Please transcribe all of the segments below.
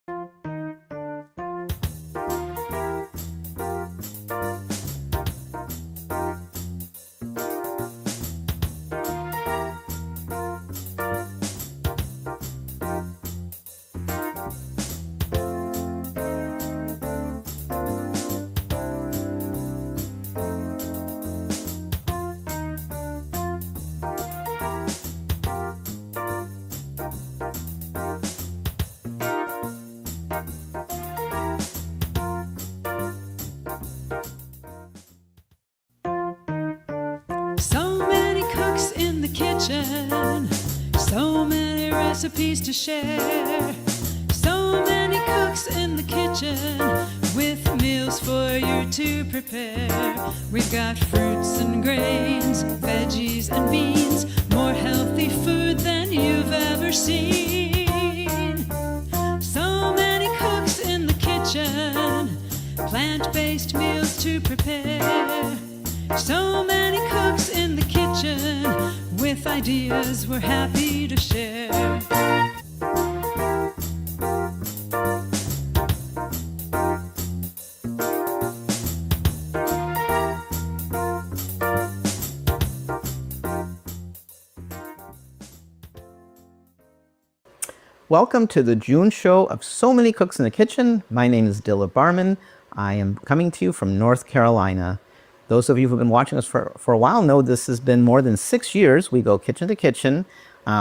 So many cooks in the kitchen, so many recipes to share. So many cooks in the kitchen with meals for you to prepare. We've got fruits and grains, veggies and beans, more healthy food than you've ever seen. So many cooks in the kitchen, plant-based meals to prepare. So many cooks in the kitchen with ideas we're happy to share. Welcome to the June show of So Many Cooks in the Kitchen. My name is Dilla Barman. I am coming to you from North Carolina. Those of you who've been watching us for a while know this has been more than 6 years. We go kitchen to kitchen.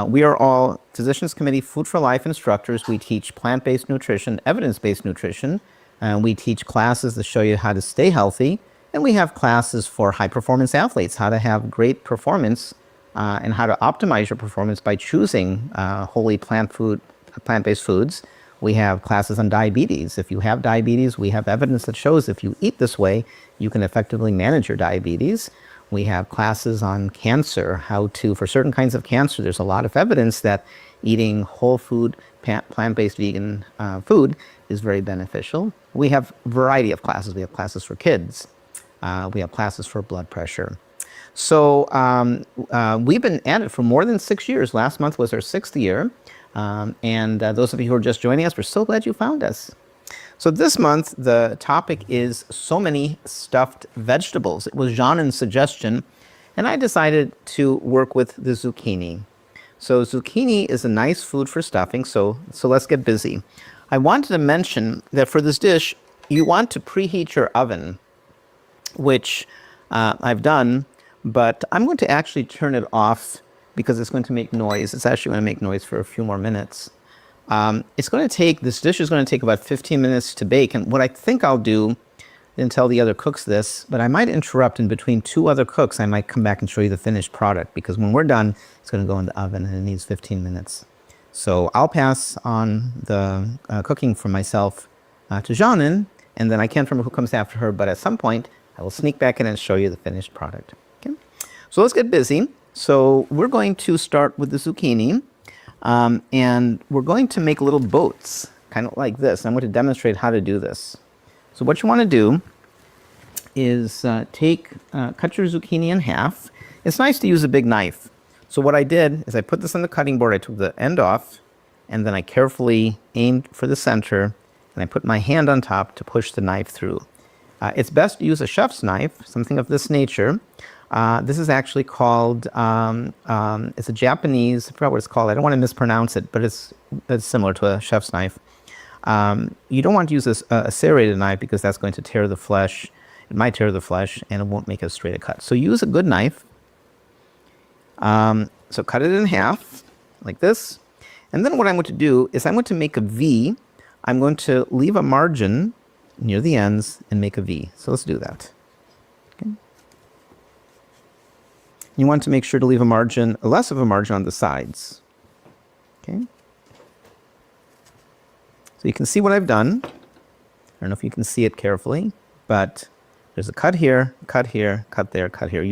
We are all Physicians Committee Food for Life instructors. We teach plant-based nutrition, evidence-based nutrition. We teach classes that show you how to stay healthy. And we have classes for high-performance athletes, how to have great performance and how to optimize your performance by choosing wholly plant-based foods. We have classes on diabetes. If you have diabetes, we have evidence that shows if you eat this way, you can effectively manage your diabetes. We have classes on cancer, how to, for certain kinds of cancer, there's a lot of evidence that eating whole food, plant-based vegan food is very beneficial. We have a variety of classes. We have classes for kids. We have classes for blood pressure. So we've been at it for more than 6 years. Last month was our 6th year. Those of you who are just joining us, we're so glad you found us. So this month, the topic is so many stuffed vegetables. It was Jean's suggestion, and I decided to work with the zucchini. So zucchini is a nice food for stuffing, so let's get busy. I wanted to mention that for this dish, you want to preheat your oven, which I've done, but I'm going to actually turn it off because it's going to make noise. It's actually going to make noise for a few more minutes. This dish is going to take about 15 minutes to bake. And what I think I'll do, didn't tell the other cooks this, but I might interrupt in between 2 other cooks. I might come back and show you the finished product because when we're done, it's going to go in the oven and it needs 15 minutes. So I'll pass on the cooking for myself to Jean, and then I can't remember who comes after her, but at some point, I will sneak back in and show you the finished product. Okay? So let's get busy. So we're going to start with the zucchini, and we're going to make little boats, kind of like this. I'm going to demonstrate how to do this. So what you want to do is cut your zucchini in half. It's nice to use a big knife. So what I did is I put this on the cutting board. I took the end off, and then I carefully aimed for the center, and I put my hand on top to push the knife through. It's best to use a chef's knife, something of this nature. This is actually called, it's a Japanese, I forgot what it's called. I don't want to mispronounce it, but it's similar to a chef's knife. You don't want to use a serrated knife because that's going to tear the flesh. It might tear the flesh and it won't make as straight a cut. So use a good knife. So cut it in half like this. And then what I'm going to do is I'm going to make a V. I'm going to leave a margin near the ends and make a V. So let's do that. Okay. You want to make sure to leave a margin, less of a margin on the sides. Okay. So you can see what I've done. I don't know if you can see it carefully, but there's a cut here, cut here, cut there, cut here.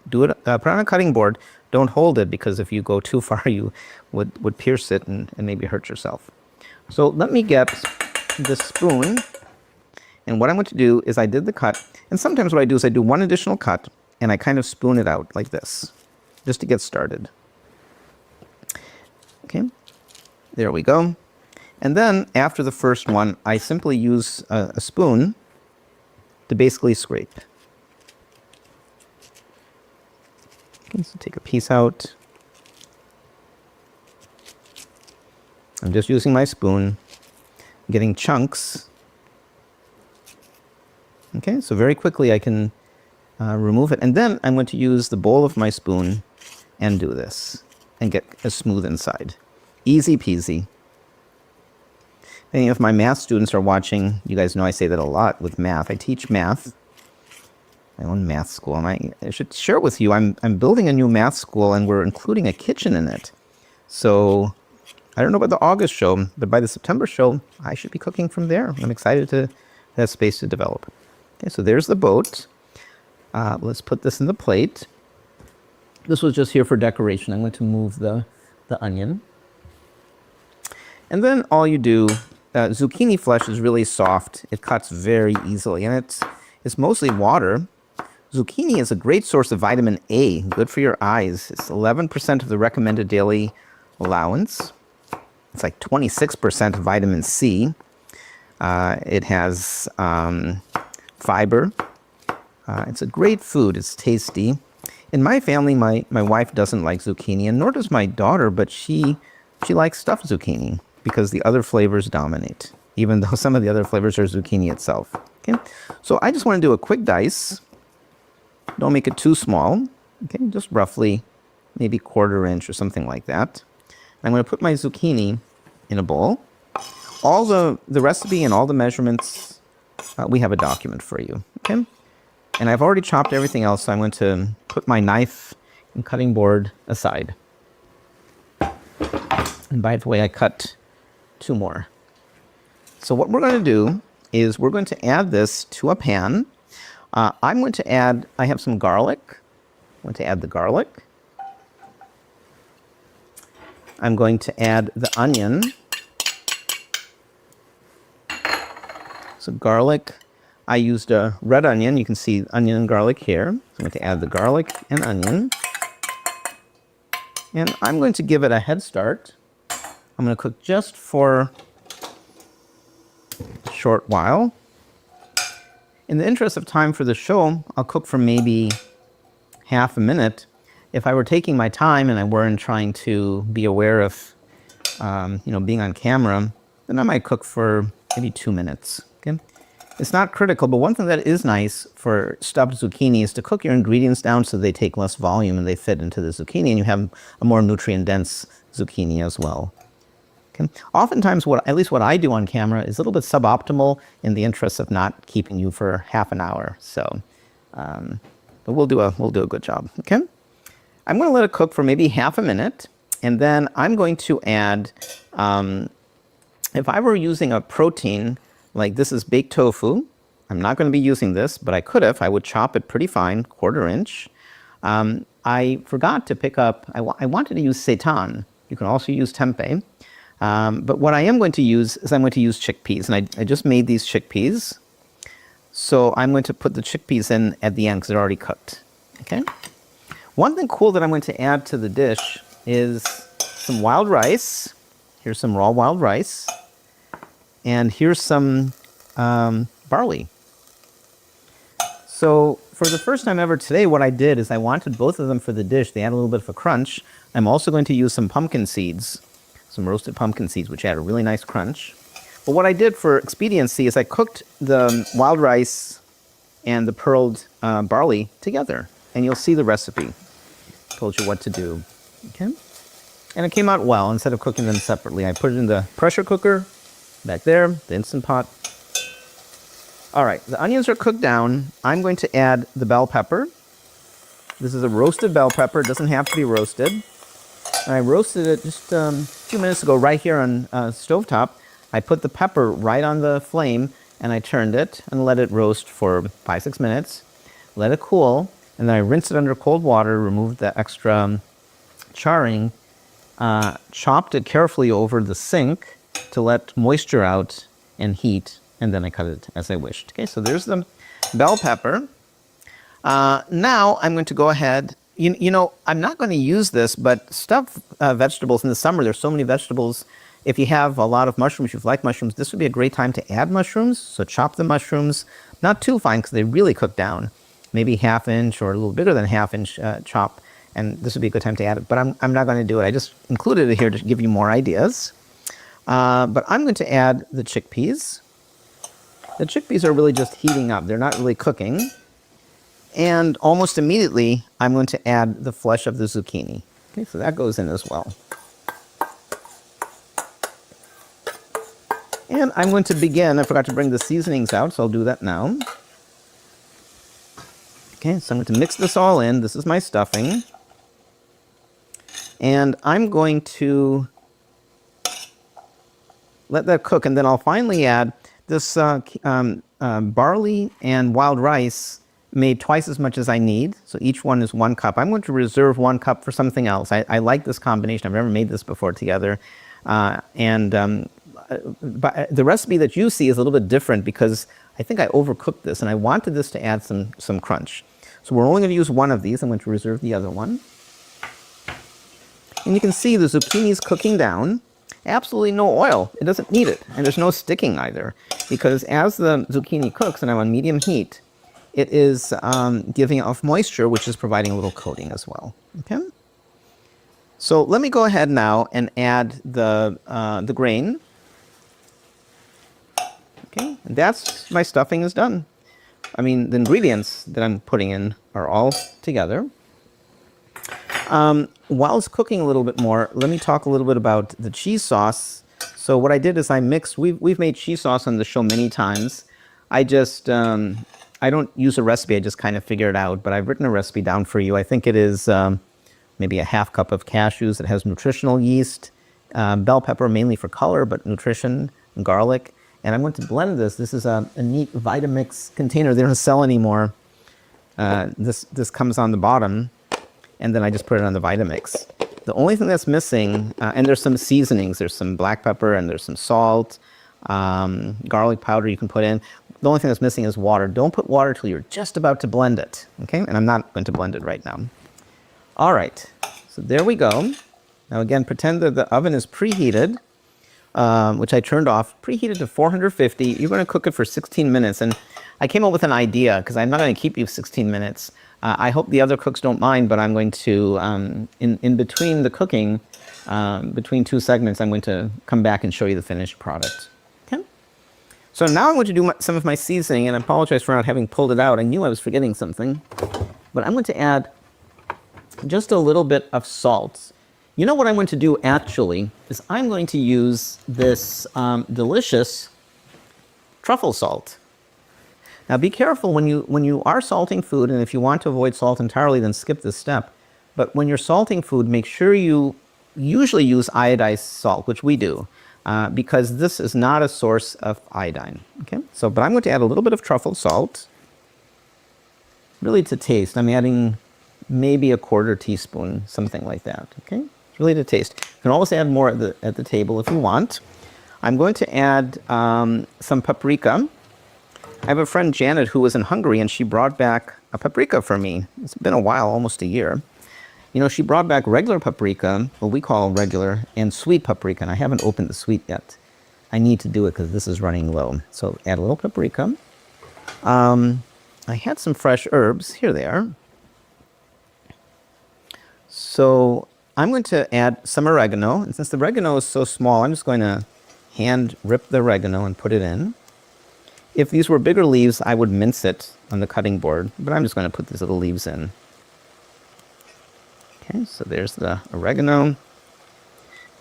Put it on a cutting board. Don't hold it because if you go too far, you would pierce it and maybe hurt yourself. So let me get the spoon. And what I'm going to do is I did the cut. And sometimes what I do is I do one additional cut and I kind of spoon it out like this, just to get started. Okay, there we go. And then after the first one, I simply use a spoon to basically scrape. Okay, so take a piece out. I'm just using my spoon, getting chunks. Okay, so very quickly I can remove it. And then I'm going to use the bowl of my spoon and do this and get a smooth inside. Easy peasy. And if my math students are watching, you guys know I say that a lot with math. I teach math. My own math school. And I should share it with you. I'm building a new math school, and we're including a kitchen in it. So I don't know about the August show, but by the September show, I should be cooking from there. I'm excited to have space to develop. Okay, so there's the boat. Let's put this in the plate. This was just here for decoration. I'm going to move the onion. And then all you do, zucchini flesh is really soft. It cuts very easily, and it's mostly water. Zucchini is a great source of vitamin A, good for your eyes. It's 11% of the recommended daily allowance. It's like 26% of vitamin C. It has fiber. It's a great food. It's tasty. In my family, my wife doesn't like zucchini, and nor does my daughter, but she likes stuffed zucchini because the other flavors dominate, even though some of the other flavors are zucchini itself. Okay, so I just want to do a quick dice. Don't make it too small. Okay, just roughly maybe 1/4 inch or something like that. I'm going to put my zucchini in a bowl. All the recipe and all the measurements, we have a document for you. Okay, and I've already chopped everything else, so I'm going to put my knife and cutting board aside. And by the way, I cut 2 more. So what we're going to do is we're going to add this to a pan. I'm going to add, I have some garlic. I'm going to add the garlic. I'm going to add the onion. So garlic, I used a red onion. You can see onion and garlic here. So I'm going to add the garlic and onion. And I'm going to give it a head start. I'm going to cook just for a short while. In the interest of time for the show, I'll cook for maybe half a minute. If I were taking my time and I weren't trying to be aware of, being on camera, then I might cook for maybe 2 minutes. Okay, it's not critical, but one thing that is nice for stuffed zucchini is to cook your ingredients down so they take less volume and they fit into the zucchini, and you have a more nutrient-dense zucchini as well. Okay. Oftentimes, at least what I do on camera is a little bit suboptimal in the interest of not keeping you for half an hour. So, but we'll do a good job. Okay. I'm going to let it cook for maybe half a minute, and then I'm going to add. If I were using a protein like this is baked tofu, I'm not going to be using this, but I could have. I would chop it pretty fine, 1/4 inch. I forgot to pick up. I wanted to use seitan. You can also use tempeh. But what I am going to use is I'm going to use chickpeas, and I just made these chickpeas. So I'm going to put the chickpeas in at the end because they're already cooked. Okay. One thing cool that I'm going to add to the dish is some wild rice. Here's some raw wild rice. And here's some barley. So for the first time ever today, what I did is I wanted both of them for the dish. They add a little bit of a crunch. I'm also going to use some pumpkin seeds. Some roasted pumpkin seeds, which add a really nice crunch. But what I did for expediency is I cooked the wild rice and the pearled barley together. And you'll see the recipe. Told you what to do. Okay? And it came out well. Instead of cooking them separately, I put it in the pressure cooker back there, the Instant Pot. All right, the onions are cooked down. I'm going to add the bell pepper. This is a roasted bell pepper. It doesn't have to be roasted. And I roasted it just a few minutes ago right here on stovetop. I put the pepper right on the flame, and I turned it and let it roast for 5-6 minutes. Let it cool, and then I rinsed it under cold water, removed the extra charring, chopped it carefully over the sink to let moisture out and heat, and then I cut it as I wished. Okay, so there's the bell pepper. Now I'm going to go ahead. You know, I'm not going to use this, but stuffed vegetables in the summer, there's so many vegetables If you have a lot of mushrooms, if you like mushrooms, this would be a great time to add mushrooms. So chop the mushrooms, not too fine because they really cook down. Maybe ½ inch or a little bigger than ½ inch chop. And this would be a good time to add it. But I'm not going to do it. I just included it here to give you more ideas. But I'm going to add the chickpeas. The chickpeas are really just heating up. They're not really cooking. And almost immediately, I'm going to add the flesh of the zucchini. Okay, so that goes in as well. And I'm going to begin. I forgot to bring the seasonings out, so I'll do that now. Okay, so I'm going to mix this all in. This is my stuffing. And I'm going to let that cook, and then I'll finally add this barley and wild rice made twice as much as I need. So each one is 1 cup. I'm going to reserve 1 cup for something else. I like this combination. I've never made this before together. But the recipe that you see is a little bit different because I think I overcooked this and I wanted this to add some crunch. So we're only going to use 1 of these. I'm going to reserve the other one. And you can see the zucchini is cooking down. Absolutely no oil. It doesn't need it. And there's no sticking either. Because as the zucchini cooks, and I'm on medium heat, it is giving off moisture, which is providing a little coating as well. Okay? So let me go ahead now and add the grain. Okay, and that's my stuffing is done. I mean, the ingredients that I'm putting in are all together. While it's cooking a little bit more, let me talk a little bit about the cheese sauce. So what I did is I mixed, we've made cheese sauce on the show many times. I just, I don't use a recipe, I just kind of figure it out, but I've written a recipe down for you. I think it is maybe a ½ cup of cashews. It has nutritional yeast, bell pepper mainly for color, but nutrition, and garlic. And I'm going to blend this. This is a neat Vitamix container. They don't sell anymore. This comes on the bottom, and then I just put it on the Vitamix. The only thing that's missing, and there's some seasonings. There's some black pepper, and there's some salt, garlic powder you can put in. The only thing that's missing is water. Don't put water till you're just about to blend it, okay? And I'm not going to blend it right now. All right, so there we go. Now again, pretend that the oven is preheated, which I turned off, preheated to 450. You're going to cook it for 16 minutes. And I came up with an idea, because I'm not going to keep you 16 minutes. I hope the other cooks don't mind, but I'm going to, in between the cooking, between 2 segments, I'm going to come back and show you the finished product. Okay? So now I'm going to do some of my seasoning, and I apologize for not having pulled it out. I knew I was forgetting something. But I'm going to add just a little bit of salt. You know what I'm going to do actually is I'm going to use this delicious truffle salt. Now be careful when you are salting food, and if you want to avoid salt entirely, then skip this step. But when you're salting food, make sure you usually use iodized salt, which we do, because this is not a source of iodine. Okay, so but I'm going to add a little bit of truffle salt, really to taste. I'm adding maybe a 1/4 teaspoon, something like that. Okay. Really to taste. You can always add more at the table if you want. I'm going to add some paprika. I have a friend, Janet, who was in Hungary, and she brought back a paprika for me. It's been a while, almost a year. You know, she brought back regular paprika, what we call regular, and sweet paprika, and I haven't opened the sweet yet. I need to do it because this is running low. So add a little paprika. I had some fresh herbs. Here they are. So I'm going to add some oregano, and since the oregano is so small, I'm just going to hand rip the oregano and put it in. If these were bigger leaves, I would mince it on the cutting board, but I'm just going to put these little leaves in. Okay, so there's the oregano.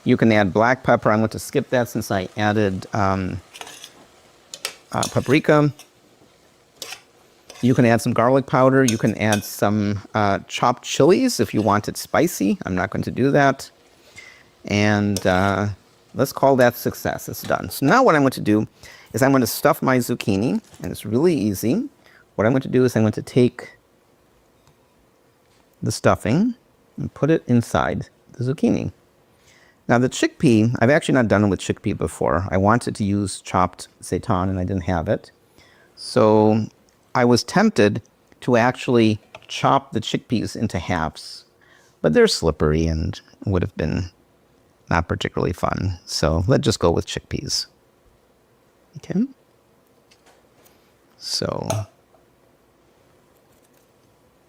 You can add black pepper. I'm going to skip that since I added paprika. You can add some garlic powder. You can add some chopped chilies if you want it spicy. I'm not going to do that. And let's call that success. It's done. So now what I'm going to do is I'm going to stuff my zucchini, and it's really easy. What I'm going to do is I'm going to take the stuffing and put it inside the zucchini. Now the chickpea, I've actually not done it with chickpea before. I wanted to use chopped seitan, and I didn't have it. So I was tempted to actually chop the chickpeas into halves, but they're slippery and would have been not particularly fun. So let's just go with chickpeas. Okay. So,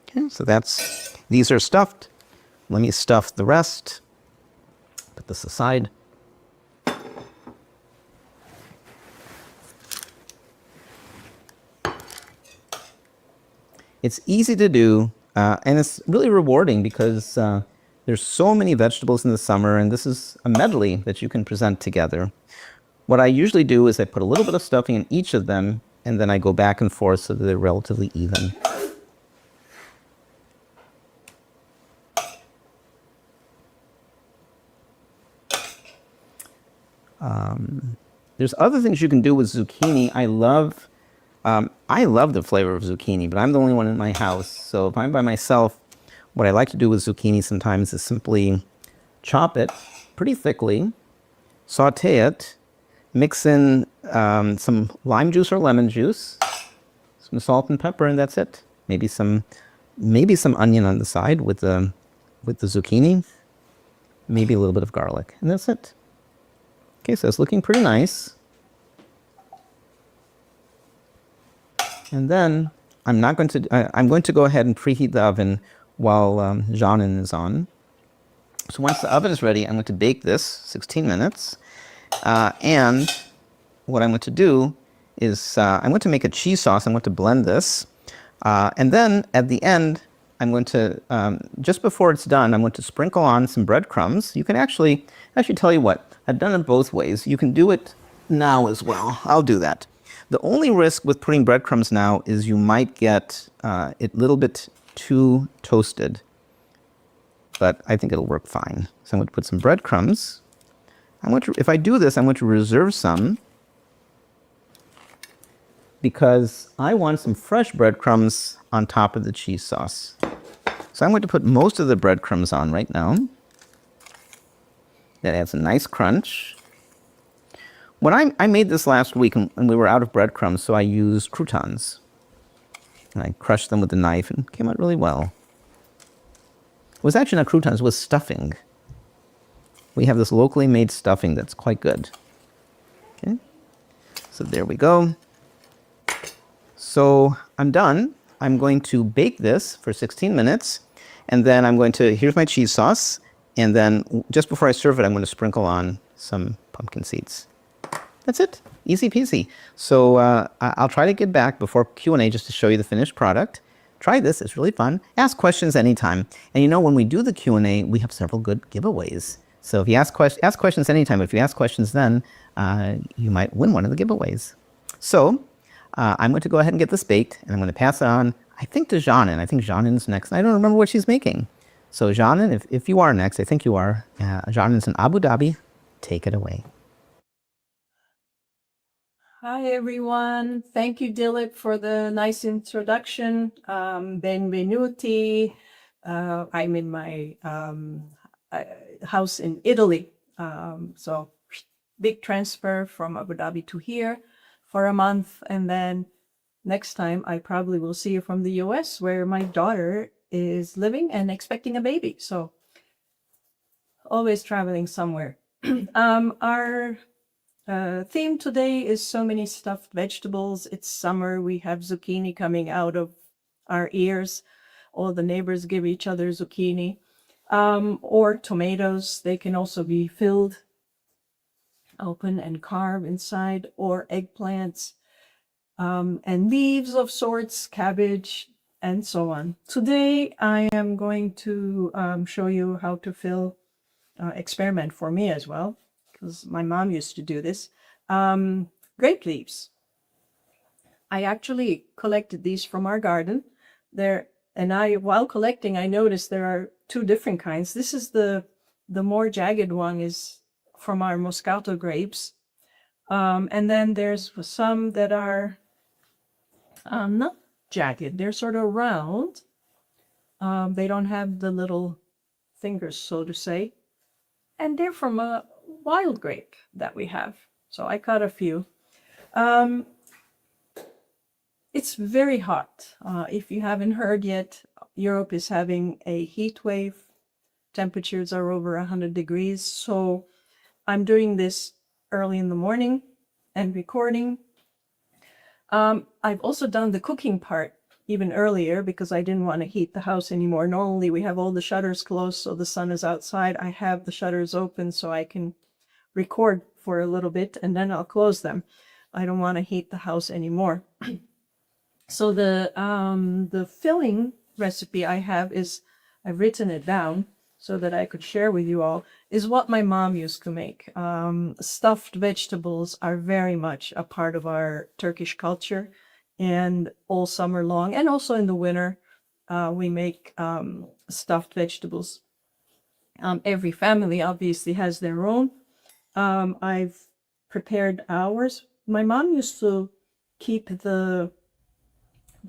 okay, so these are stuffed. Let me stuff the rest. Put this aside. It's easy to do, and it's really rewarding because there's so many vegetables in the summer, and this is a medley that you can present together. What I usually do is I put a little bit of stuffing in each of them, and then I go back and forth so that they're relatively even. There's other things you can do with zucchini. I love the flavor of zucchini, but I'm the only one in my house. So if I'm by myself, what I like to do with zucchini sometimes is simply chop it pretty thickly, saute it, mix in some lime juice or lemon juice, some salt and pepper, and that's it. Maybe some onion on the side with the zucchini, maybe a little bit of garlic, and that's it. Okay, so it's looking pretty nice. And then I'm going to go ahead and preheat the oven while Janin is on. So once the oven is ready, I'm going to bake this 16 minutes. And what I'm going to do is I'm going to make a cheese sauce. I'm going to blend this. And then at the end, I'm going to, just before it's done, I'm going to sprinkle on some breadcrumbs. You can actually tell you what, I've done it both ways. You can do it now as well. I'll do that. The only risk with putting breadcrumbs now is you might get it a little bit too toasted, but I think it'll work fine. So I'm going to put some breadcrumbs. If I do this, I'm going to reserve some because I want some fresh breadcrumbs on top of the cheese sauce. So I'm going to put most of the breadcrumbs on right now. That adds a nice crunch. I made this last week and we were out of breadcrumbs, so I used croutons. And I crushed them with a knife and it came out really well. It was actually not croutons, it was stuffing. We have this locally made stuffing that's quite good. Okay, so there we go. So I'm done. I'm going to bake this for 16 minutes, and then here's my cheese sauce, and then just before I serve it, I'm going to sprinkle on some pumpkin seeds. That's it. Easy peasy. So I'll try to get back before Q&A just to show you the finished product. Try this. It's really fun. Ask questions anytime. And when we do the Q&A, we have several good giveaways. So if you ask questions anytime, if you ask questions then, you might win one of the giveaways. So I'm going to go ahead and get this baked, and I'm going to pass it on, I think, to Janin. I think Janin's next. I don't remember what she's making. So Janin, if you are next, I think you are. Janin's in Abu Dhabi. Take it away. Hi, everyone. Thank you, Dilip, for the nice introduction. Benvenuti. I'm in my house in Italy. So big transfer from Abu Dhabi to here for a month. And then next time I probably will see you from the US, where my daughter is living and expecting a baby. So always traveling somewhere. Our theme today is so many stuffed vegetables. It's summer. We have zucchini coming out of our ears. All the neighbors give each other zucchini. Or tomatoes. They can also be filled open and carved inside, or eggplants, and leaves of sorts, cabbage, and so on. Today, I am going to show you how to fill, experiment for me as well, because my mom used to do this, grape leaves. I actually collected these from our garden. While collecting, I noticed there are two different kinds. This is the more jagged one is from our Moscato grapes. And then there's some that are not jagged. They're sort of round. They don't have the little fingers, so to say. And they're from a wild grape that we have. So I cut a few. It's very hot. If you haven't heard yet, Europe is having a heat wave. Temperatures are over 100 degrees. So I'm doing this early in the morning and recording. I've also done the cooking part even earlier because I didn't want to heat the house anymore. Normally we have all the shutters closed so the sun is outside. I have the shutters open so I can record for a little bit and then I'll close them. I don't want to heat the house anymore. So the filling recipe I have is, I've written it down so that I could share with you all, is what my mom used to make. Stuffed vegetables are very much a part of our Turkish culture, and all summer long, and also in the winter, we make stuffed vegetables. Every family obviously has their own. I've prepared ours. My mom used to keep the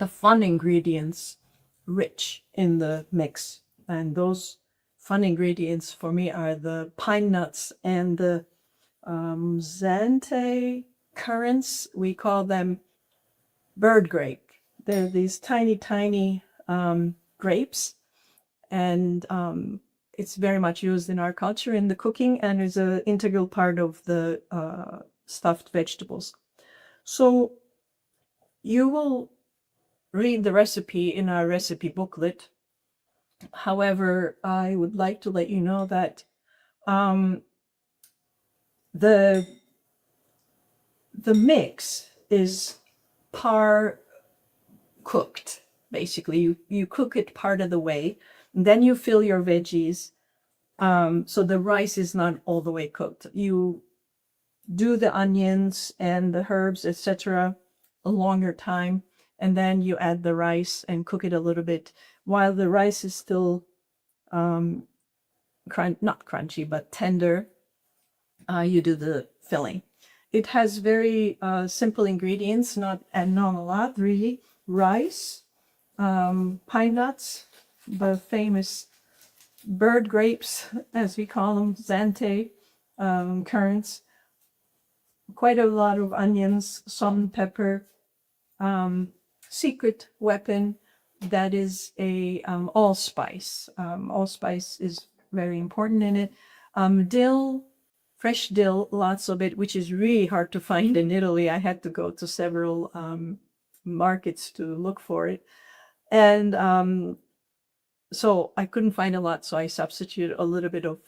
fun ingredients rich in the mix. And those fun ingredients for me are the pine nuts and the Zante currants. We call them bird grape. They're these tiny, tiny grapes. And it's very much used in our culture in the cooking and is an integral part of the stuffed vegetables. So you will read the recipe in our recipe booklet. However, I would like to let you know that the mix is par cooked. Basically, you cook it part of the way, and then you fill your veggies. So the rice is not all the way cooked. You do the onions and the herbs, etc., a longer time, and then you add the rice and cook it a little bit while the rice is still not crunchy but tender. You do the filling. It has very simple ingredients, not a lot really. Rice, pine nuts, the famous bird grapes, as we call them, Zante currants, quite a lot of onions, salt and pepper, secret weapon that is a allspice. Allspice is very important in it. Dill, fresh dill, lots of it, which is really hard to find in Italy. I had to go to several markets to look for it. And so I couldn't find a lot, so I substituted a little bit of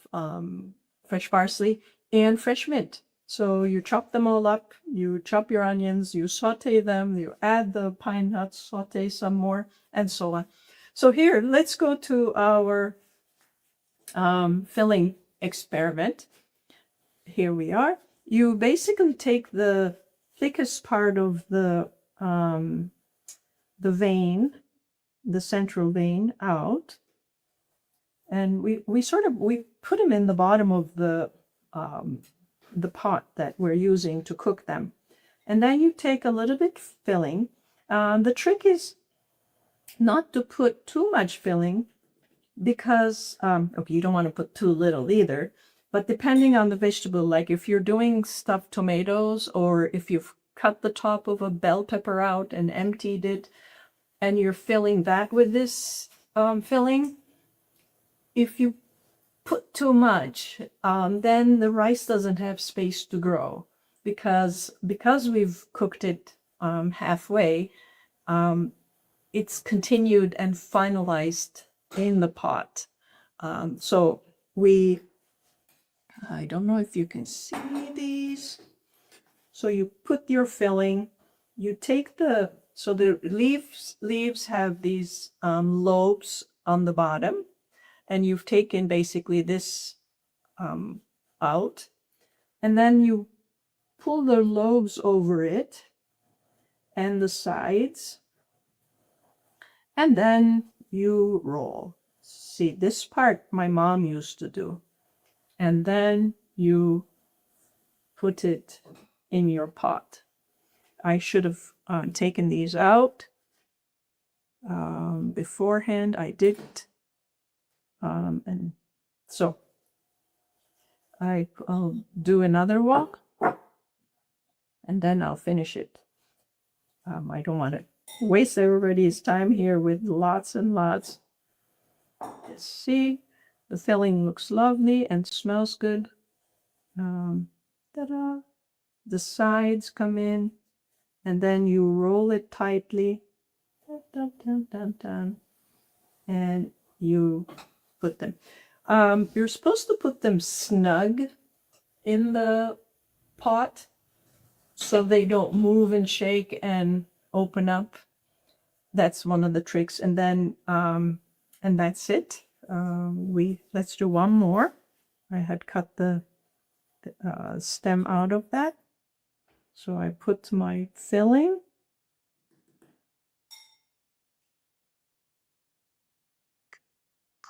fresh parsley and fresh mint. So you chop them all up, you chop your onions, you saute them, you add the pine nuts, saute some more, and so on. So here, let's go to our filling experiment. Here we are. You basically take the thickest part of the vein, the central vein, out, and we put them in the bottom of the pot that we're using to cook them. And then you take a little bit filling. The trick is not to put too much filling because, okay, you don't want to put too little either, but depending on the vegetable, like if you're doing stuffed tomatoes or if you've cut the top of a bell pepper out and emptied it and you're filling that with this filling, if you put too much, then the rice doesn't have space to grow because we've cooked it halfway. It's continued and finalized in the pot. So I don't know if you can see these. So you put your filling. You take the leaves have these lobes on the bottom. And you've taken basically this out, and then you pull the lobes over it and the sides, and then you roll. See, this part my mom used to do. And then you put it in your pot. I should have taken these out beforehand. I didn't. And so I'll do another walk and then I'll finish it. I don't want to waste everybody's time here with lots and lots. Let's see, the filling looks lovely and smells good. Ta-da! The sides come in, and then you roll it tightly. Dun, dun, dun, dun, dun, and you put them. You're supposed to put them snug in the pot so they don't move and shake and open up. That's one of the tricks. And then, and that's it. Let's do one more. I had cut the stem out of that. So I put my filling.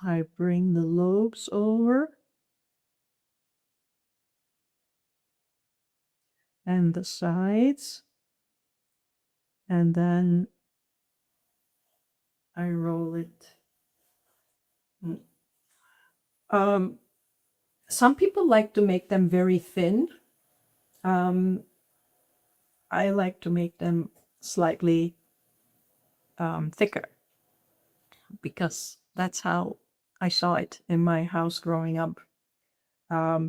I bring the lobes over. And the sides. And then I roll it. Some people like to make them very thin. I like to make them slightly thicker because that's how I saw it in my house growing up.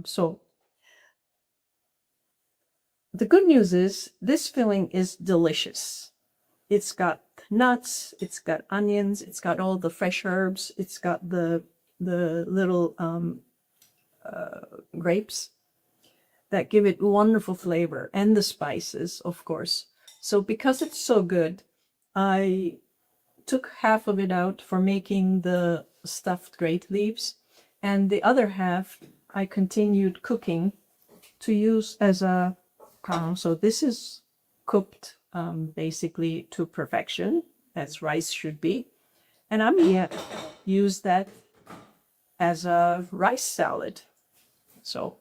So the good news is this filling is delicious. It's got nuts, it's got onions, it's got all the fresh herbs, it's got the little grapes that give it wonderful flavor, and the spices, of course. So because it's so good, I took half of it out for making the stuffed grape leaves, and the other half I continued cooking to use as a so this is cooked basically to perfection, as rice should be, and I'm gonna use that as a rice salad. So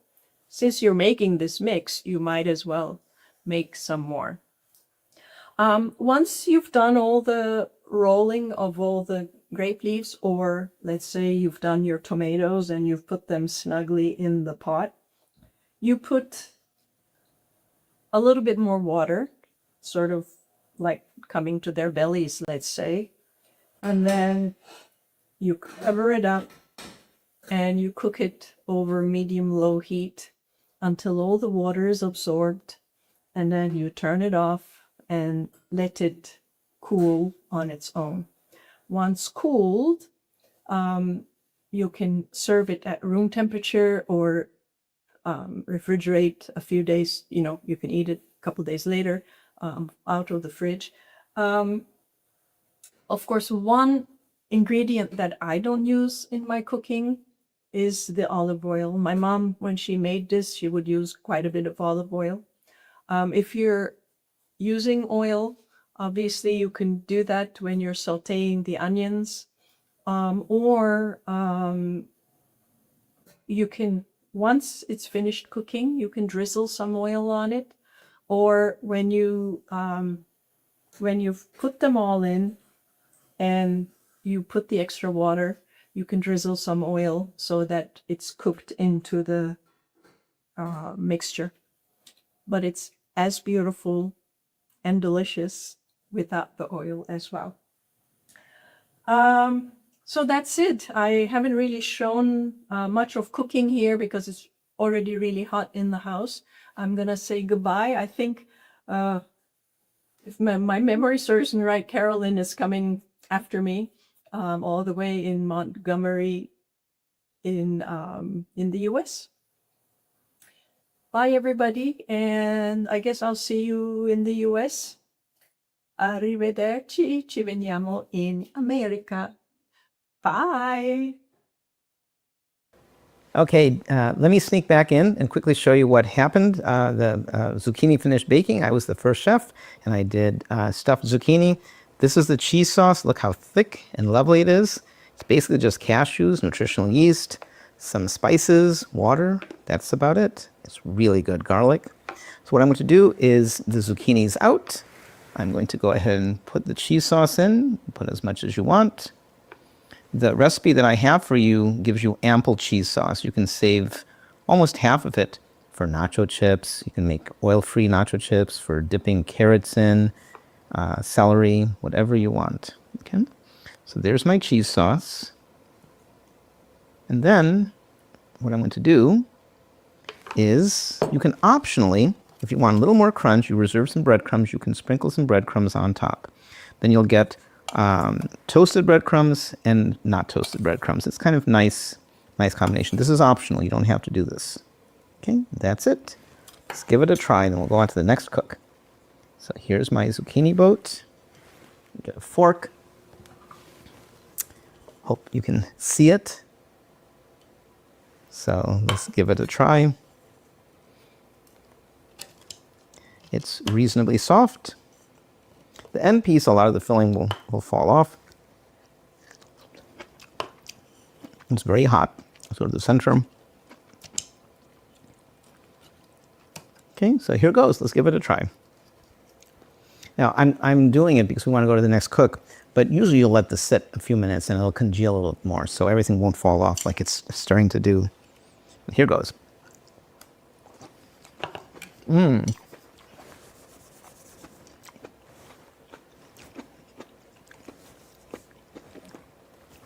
since you're making this mix, you might as well make some more. Once you've done all the rolling of all the grape leaves, or let's say you've done your tomatoes and you've put them snugly in the pot, you put a little bit more water, sort of like coming to their bellies, let's say, and then you cover it up and you cook it over medium-low heat until all the water is absorbed, and then you turn it off and let it cool on its own. Once cooled, you can serve it at room temperature or refrigerate a few days. You can eat it a couple days later out of the fridge. Of course, one ingredient that I don't use in my cooking is the olive oil. My mom, when she made this, she would use quite a bit of olive oil. If you're using oil, obviously you can do that when you're sauteing the onions, or you can, once it's finished cooking, you can drizzle some oil on it, or when you've put them all in and you put the extra water, you can drizzle some oil so that it's cooked into the mixture. But it's as beautiful and delicious without the oil as well. So that's it. I haven't really shown much of cooking here because it's already really hot in the house. I'm gonna say goodbye. I think if my memory serves me right, Carolyn is coming after me all the way in Montgomery in the US. Bye, everybody, and I guess I'll see you in the US. Arrivederci, ci vediamo in America. Bye. Okay, let me sneak back in and quickly show you what happened. The zucchini finished baking. I was the first chef, and I did stuffed zucchini. This is the cheese sauce. Look how thick and lovely it is. It's basically just cashews, nutritional yeast, some spices, water. That's about it. It's really good garlic. So what I'm going to do is the zucchini's out. I'm going to go ahead and put the cheese sauce in. Put as much as you want. The recipe that I have for you gives you ample cheese sauce. You can save almost half of it for nacho chips. You can make oil-free nacho chips for dipping carrots in, celery, whatever you want. Okay, so there's my cheese sauce. And then what I'm going to do is you can optionally, if you want a little more crunch, you reserve some breadcrumbs. You can sprinkle some breadcrumbs on top. Then you'll get toasted breadcrumbs and not toasted breadcrumbs. It's kind of nice combination. This is optional. You don't have to do this. Okay, that's it. Let's give it a try, and then we'll go on to the next cook. So here's my zucchini boat. Get a fork. Hope you can see it. So let's give it a try. It's reasonably soft. The end piece, a lot of the filling will fall off. It's very hot. Let's go to the center. Okay, so here goes. Let's give it a try. Now, I'm doing it because we want to go to the next cook, but usually you'll let this sit a few minutes and it'll congeal a little more, so everything won't fall off like it's starting to do. Here goes.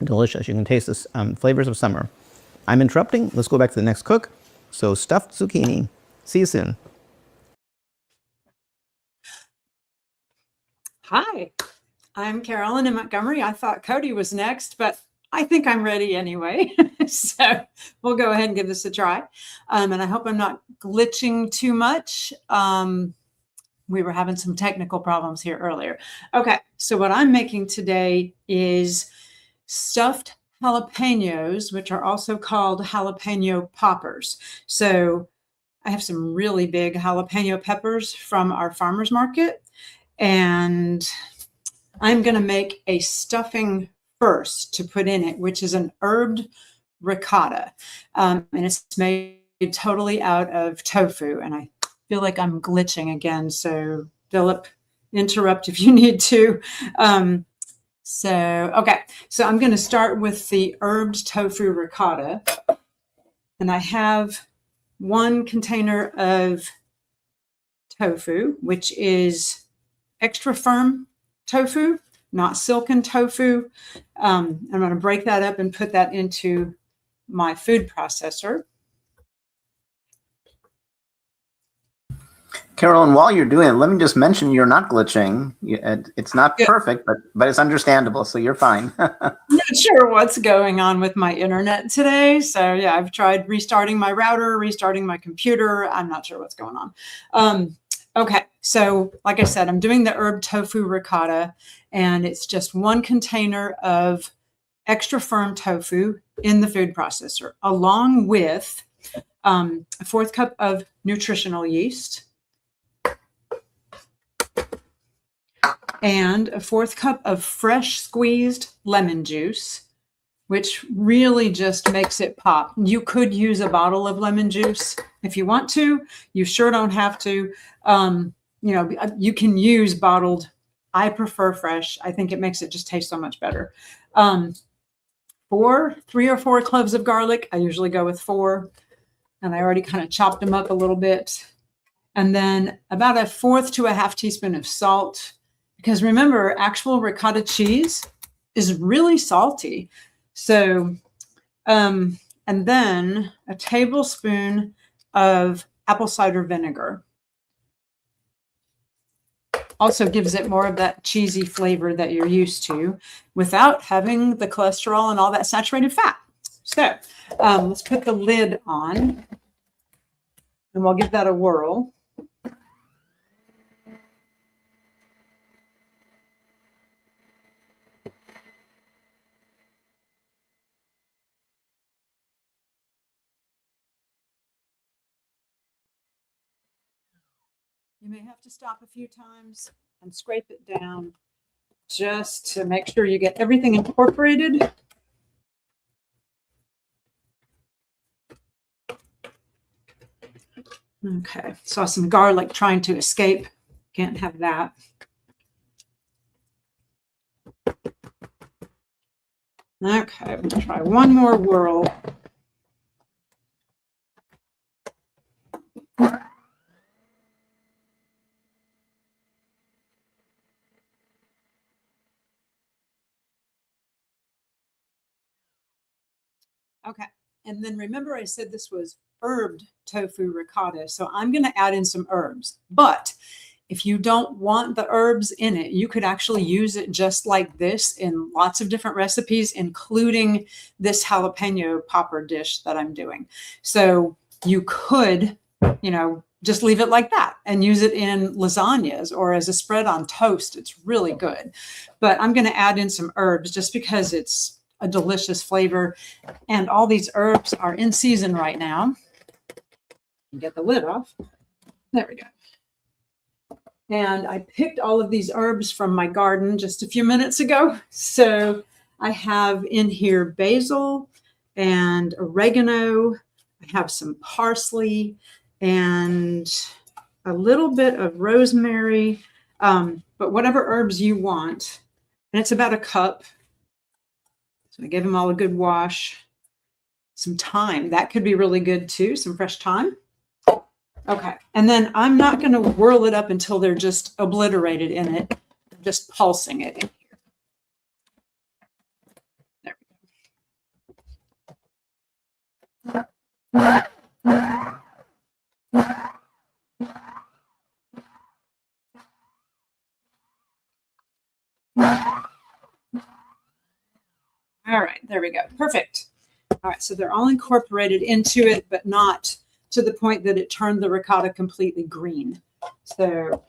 Delicious. You can taste the flavors of summer. I'm interrupting. Let's go back to the next cook. So stuffed zucchini. See you soon. Hi, I'm Carolyn in Montgomery. I thought Cody was next, but I think I'm ready anyway. So we'll go ahead and give this a try. And I hope I'm not glitching too much. We were having some technical problems here earlier. Okay, so what I'm making today is stuffed jalapenos, which are also called jalapeno poppers. So I have some really big jalapeno peppers from our farmer's market. And I'm going to make a stuffing first to put in it, which is an herbed ricotta. And it's made totally out of tofu. And I feel like I'm glitching again. So Philip, interrupt if you need to. Okay. So I'm going to start with the herbed tofu ricotta. And I have 1 container of tofu, which is extra firm tofu, not silken tofu. I'm going to break that up and put that into my food processor. Carolyn, while you're doing it, let me just mention you're not glitching. It's not perfect, but it's understandable, so you're fine. I'm not sure what's going on with my internet today. So yeah, I've tried restarting my router, restarting my computer. I'm not sure what's going on. Okay, so like I said, I'm doing the herb tofu ricotta, and it's just 1 container of extra firm tofu in the food processor, along with a 1/4 cup of nutritional yeast and a 1/4 cup of fresh squeezed lemon juice, which really just makes it pop. You could use a bottle of lemon juice if you want to. You sure don't have to. You can use bottled. I prefer fresh. I think it makes it just taste so much better. 3 or 4 cloves of garlic. I usually go with 4, and I already kind of chopped them up a little bit. And then about 1/4 to 1/2 teaspoon of salt, because remember, actual ricotta cheese is really salty. So, and then a tablespoon of apple cider vinegar. Also gives it more of that cheesy flavor that you're used to without having the cholesterol and all that saturated fat. So let's put the lid on and we'll give that a whirl. You may have to stop a few times and scrape it down just to make sure you get everything incorporated. Okay, saw some garlic trying to escape. Can't have that. Okay, I'm gonna try one more whirl. Okay, and then remember I said this was herbed tofu ricotta. So I'm going to add in some herbs. But if you don't want the herbs in it, you could actually use it just like this in lots of different recipes, including this jalapeno popper dish that I'm doing. So you could, just leave it like that and use it in lasagnas or as a spread on toast. It's really good. But I'm going to add in some herbs just because it's a delicious flavor. And all these herbs are in season right now. Get the lid off. There we go. And I picked all of these herbs from my garden just a few minutes ago. So I have in here basil and oregano. I have some parsley and a little bit of rosemary, but whatever herbs you want. And it's about a cup. So I gave them all a good wash. Some thyme. That could be really good too. Some fresh thyme. Okay, and then I'm not going to whirl it up until they're just obliterated in it, just pulsing it in here. There we go. All right, there we go. Perfect. All right, so they're all incorporated into it, but not to the point that it turned the ricotta completely green. So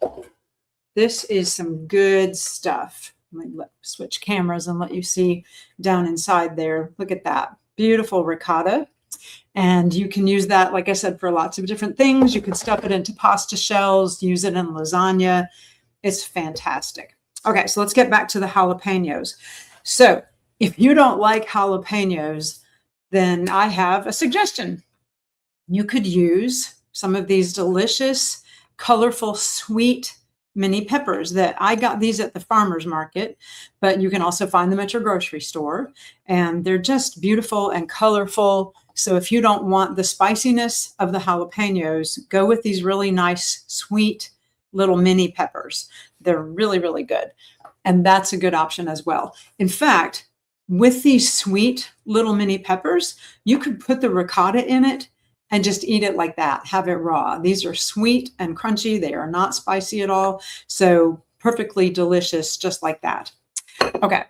this is some good stuff. Let me switch cameras and let you see down inside there. Look at that. Beautiful ricotta. And you can use that, like I said, for lots of different things. You can stuff it into pasta shells, use it in lasagna. It's fantastic. Okay, so let's get back to the jalapenos. So if you don't like jalapenos, then I have a suggestion. You could use some of these delicious, colorful, sweet mini peppers that I got these at the farmer's market, but you can also find them at your grocery store. And they're just beautiful and colorful. So if you don't want the spiciness of the jalapenos, go with these really nice, sweet little mini peppers. They're really, really good. And that's a good option as well. In fact, with these sweet little mini peppers, you could put the ricotta in it and just eat it like that, have it raw. These are sweet and crunchy. They are not spicy at all. So perfectly delicious, just like that. Okay,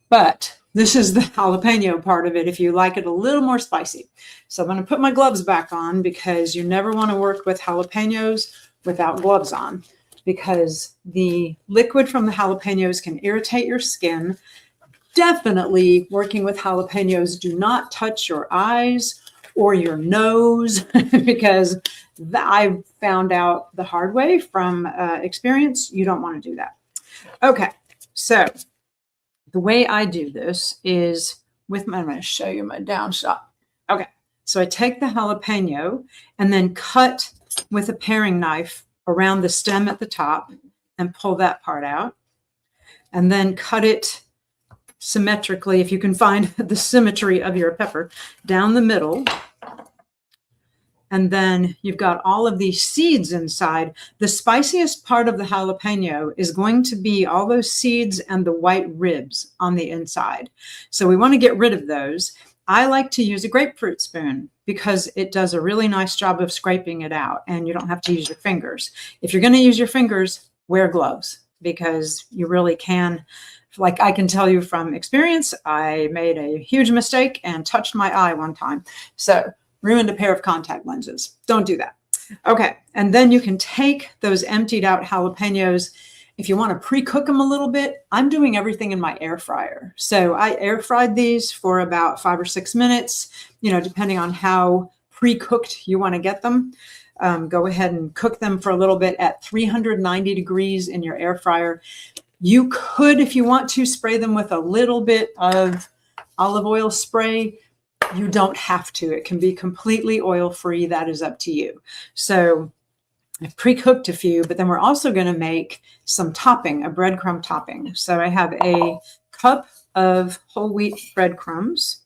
but this is the jalapeno part of it if you like it a little more spicy. So I'm gonna put my gloves back on because you never wanna work with jalapenos without gloves on because the liquid from the jalapenos can irritate your skin. Definitely working with jalapenos, do not touch your eyes or your nose because I found out the hard way from experience. You don't want to do that. Okay, so the way I do this is I'm going to show you my down shot. Okay, so I take the jalapeno and then cut with a paring knife around the stem at the top and pull that part out. And then cut it symmetrically, if you can find the symmetry of your pepper, down the middle. And then you've got all of these seeds inside. The spiciest part of the jalapeno is going to be all those seeds and the white ribs on the inside. So we want to get rid of those. I like to use a grapefruit spoon because it does a really nice job of scraping it out and you don't have to use your fingers. If you're going to use your fingers, wear gloves because you really can. Like I can tell you from experience, I made a huge mistake and touched my eye one time. So ruined a pair of contact lenses. Don't do that. Okay, and then you can take those emptied out jalapenos. If you want to pre-cook them a little bit, I'm doing everything in my air fryer. So I air fried these for about 5 or 6 minutes, depending on how pre-cooked you want to get them. Go ahead and cook them for a little bit at 390 degrees in your air fryer. You could, if you want to, spray them with a little bit of olive oil spray. You don't have to. It can be completely oil-free. That is up to you. So I've pre-cooked a few, but then we're also going to make some topping, a breadcrumb topping. So I have a cup of whole wheat breadcrumbs.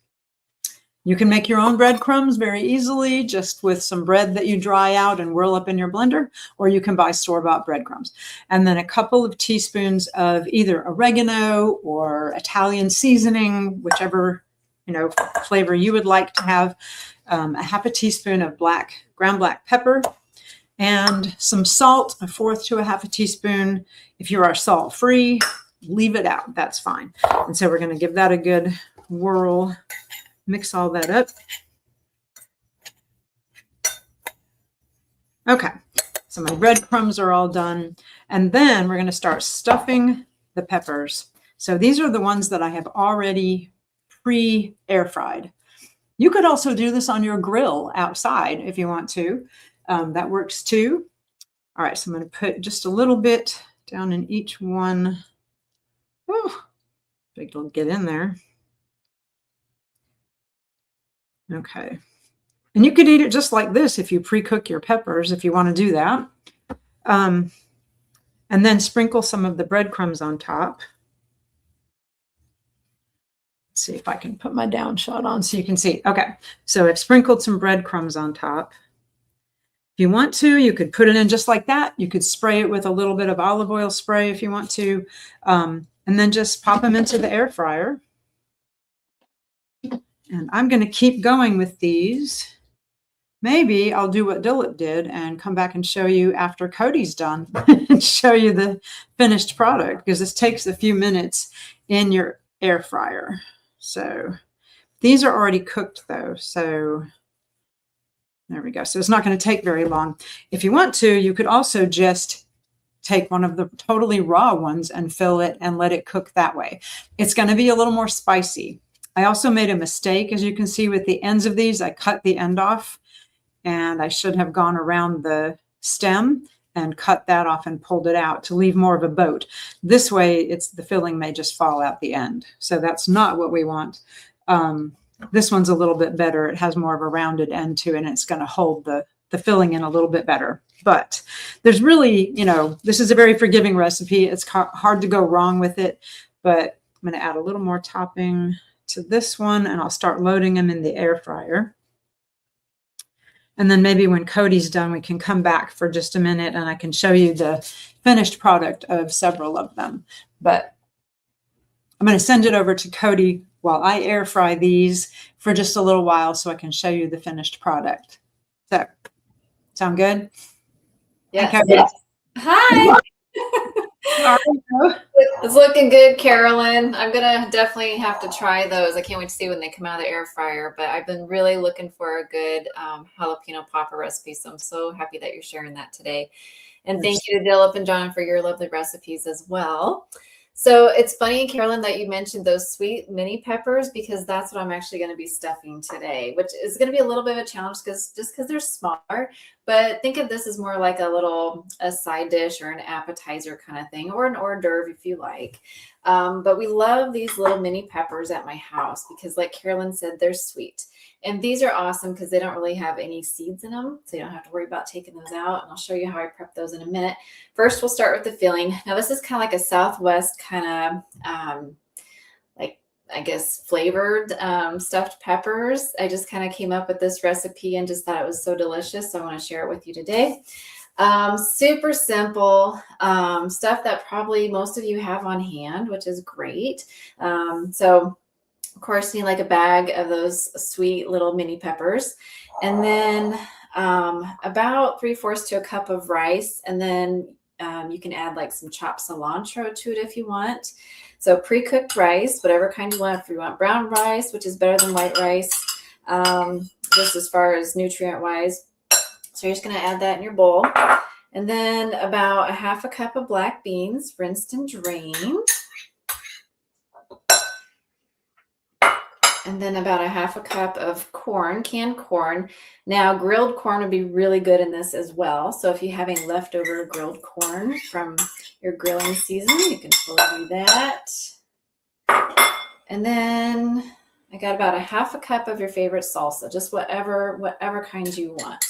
You can make your own breadcrumbs very easily, just with some bread that you dry out and whirl up in your blender, or you can buy store-bought breadcrumbs. And then a couple of teaspoons of either oregano or Italian seasoning, whichever flavor you would like to have. A half a teaspoon of ground black pepper, and some salt, a fourth to a half a teaspoon. If you are salt free, leave it out. That's fine. And so we're going to give that a good whirl. Mix all that up. Okay, so my breadcrumbs are all done. And then we're going to start stuffing the peppers. So these are the ones that I have already pre-air fried. You could also do this on your grill outside if you want to. That works too. All right, so I'm going to put just a little bit down in each one. Oh, big it'll get in there. Okay. And you could eat it just like this if you pre-cook your peppers, if you want to do that. And then sprinkle some of the breadcrumbs on top. Let's see if I can put my down shot on so you can see. Okay, so I've sprinkled some breadcrumbs on top. If you want to, you could put it in just like that. You could spray it with a little bit of olive oil spray if you want to. And then just pop them into the air fryer. And I'm going to keep going with these. Maybe I'll do what Dilip did and come back and show you after Cody's done and show you the finished product, because this takes a few minutes in your air fryer. So these are already cooked though. So there we go. So it's not going to take very long. If you want to, you could also just take one of the totally raw ones and fill it and let it cook that way. It's going to be a little more spicy. I also made a mistake, as you can see with the ends of these. I cut the end off, and I should have gone around the stem and cut that off and pulled it out to leave more of a boat. This way, the filling may just fall out the end. So that's not what we want. This one's a little bit better. It has more of a rounded end to it, and it's going to hold the filling in a little bit better. But there's really, this is a very forgiving recipe. It's hard to go wrong with it, but I'm going to add a little more topping to this one, and I'll start loading them in the air fryer. And then maybe when Cody's done, we can come back for just a minute and I can show you the finished product of several of them. But I'm going to send it over to Cody while I air fry these for just a little while so I can show you the finished product. So, sound good? Yes. Hi, Cody. Hi. All right. It's looking good, Carolyn. I'm going to definitely have to try those. I can't wait to see when they come out of the air fryer, but I've been really looking for a good jalapeno popper recipe, so I'm so happy that you're sharing that today. And thank you to Dilip and John for your lovely recipes as well. So it's funny, Carolyn, that you mentioned those sweet mini peppers, because that's what I'm actually going to be stuffing today, which is going to be a little bit of a challenge because they're smaller. But think of this as more like a side dish or an appetizer kind of thing, or an hors d'oeuvre if you like. But we love these little mini peppers at my house because, like Carolyn said, they're sweet. And these are awesome because they don't really have any seeds in them, so you don't have to worry about taking those out. And I'll show you how I prep those in a minute. First, we'll start with the filling. Now, this is kind of like a Southwest kind of, I guess, flavored stuffed peppers. I just kind of came up with this recipe and just thought it was so delicious, so I want to share it with you today. Super simple stuff that probably most of you have on hand, which is great. So of course, you need like a bag of those sweet little mini peppers, and then about 3/4 to a cup of rice, and then you can add like some chopped cilantro to it if you want. So pre-cooked rice, whatever kind you want. If you want brown rice, which is better than white rice, just as far as nutrient-wise. So you're just going to add that in your bowl, and then about 1/2 cup of black beans, rinsed and drained. And then about 1/2 cup of corn, canned corn. Now, grilled corn would be really good in this as well. So if you have any leftover grilled corn from your grilling season, you can totally do that. And then I got about 1/2 cup of your favorite salsa, just whatever kind you want.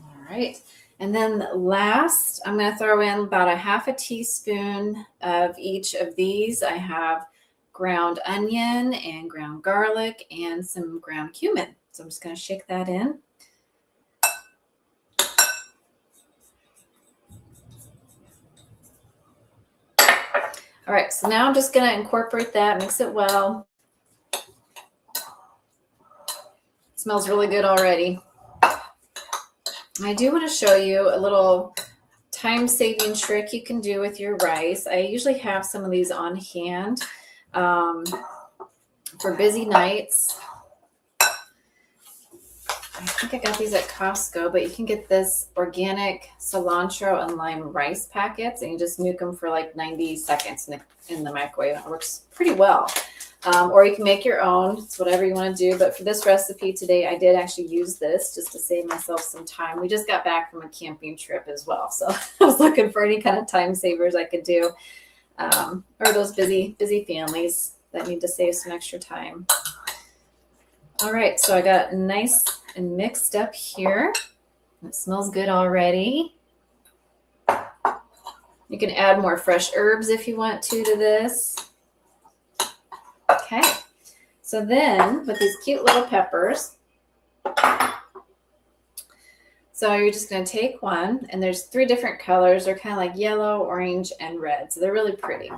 All right. And then last, I'm going to throw in about 1/2 teaspoon of each of these. I have ground onion and ground garlic and some ground cumin. So I'm just going to shake that in. All right, so now I'm just going to incorporate that, mix it well. It smells really good already. I do want to show you a little time-saving trick you can do with your rice. I usually have some of these on hand for busy nights. I think I got these at Costco, but you can get this organic cilantro and lime rice packets, and you just nuke them for like 90 seconds in the microwave. It works pretty well. Or you can make your own. It's whatever you want to do. But for this recipe today, I did actually use this just to save myself some time. We just got back from a camping trip as well, so I was looking for any kind of time savers I could do, or those busy families that need to save some extra time. All right, so I got nice and mixed up here. It smells good already. You can add more fresh herbs if you want to this. Okay, so then with these cute little peppers, so you're just going to take one, and there's 3 different colors. They're kind of like yellow, orange, and red, so they're really pretty.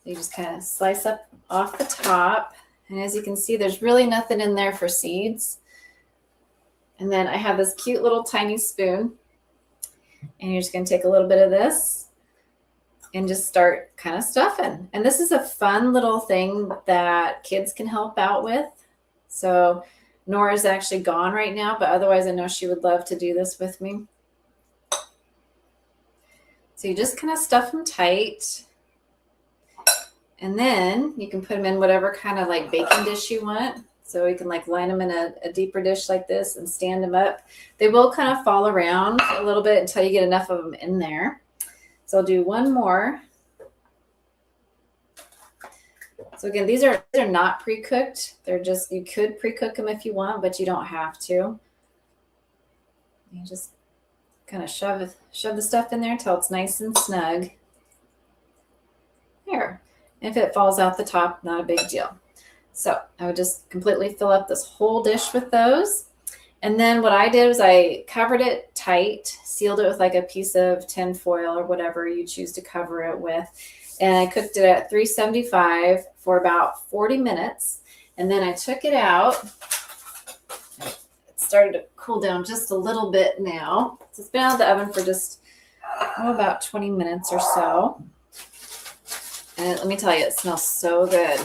You just kind of slice up off the top, and as you can see, there's really nothing in there for seeds. And then I have this cute little tiny spoon, and you're just going to take a little bit of this and just start kind of stuffing. And this is a fun little thing that kids can help out with. So Nora's actually gone right now, but otherwise I know she would love to do this with me. So you just kind of stuff them tight. And then you can put them in whatever kind of like baking dish you want. So you can like line them in a deeper dish like this and stand them up. They will kind of fall around a little bit until you get enough of them in there. So I'll do one more. So again, these are not pre-cooked. They're just, you could pre-cook them if you want, but you don't have to. You just kind of shove the stuff in there until it's nice and snug. There. If it falls out the top, not a big deal. So I would just completely fill up this whole dish with those. And then what I did was I covered it tight, sealed it with like a piece of tin foil or whatever you choose to cover it with. And I cooked it at 375 for about 40 minutes. And then I took it out. It started to cool down just a little bit now. So it's been out of the oven for just about 20 minutes or so. And let me tell you, it smells so good.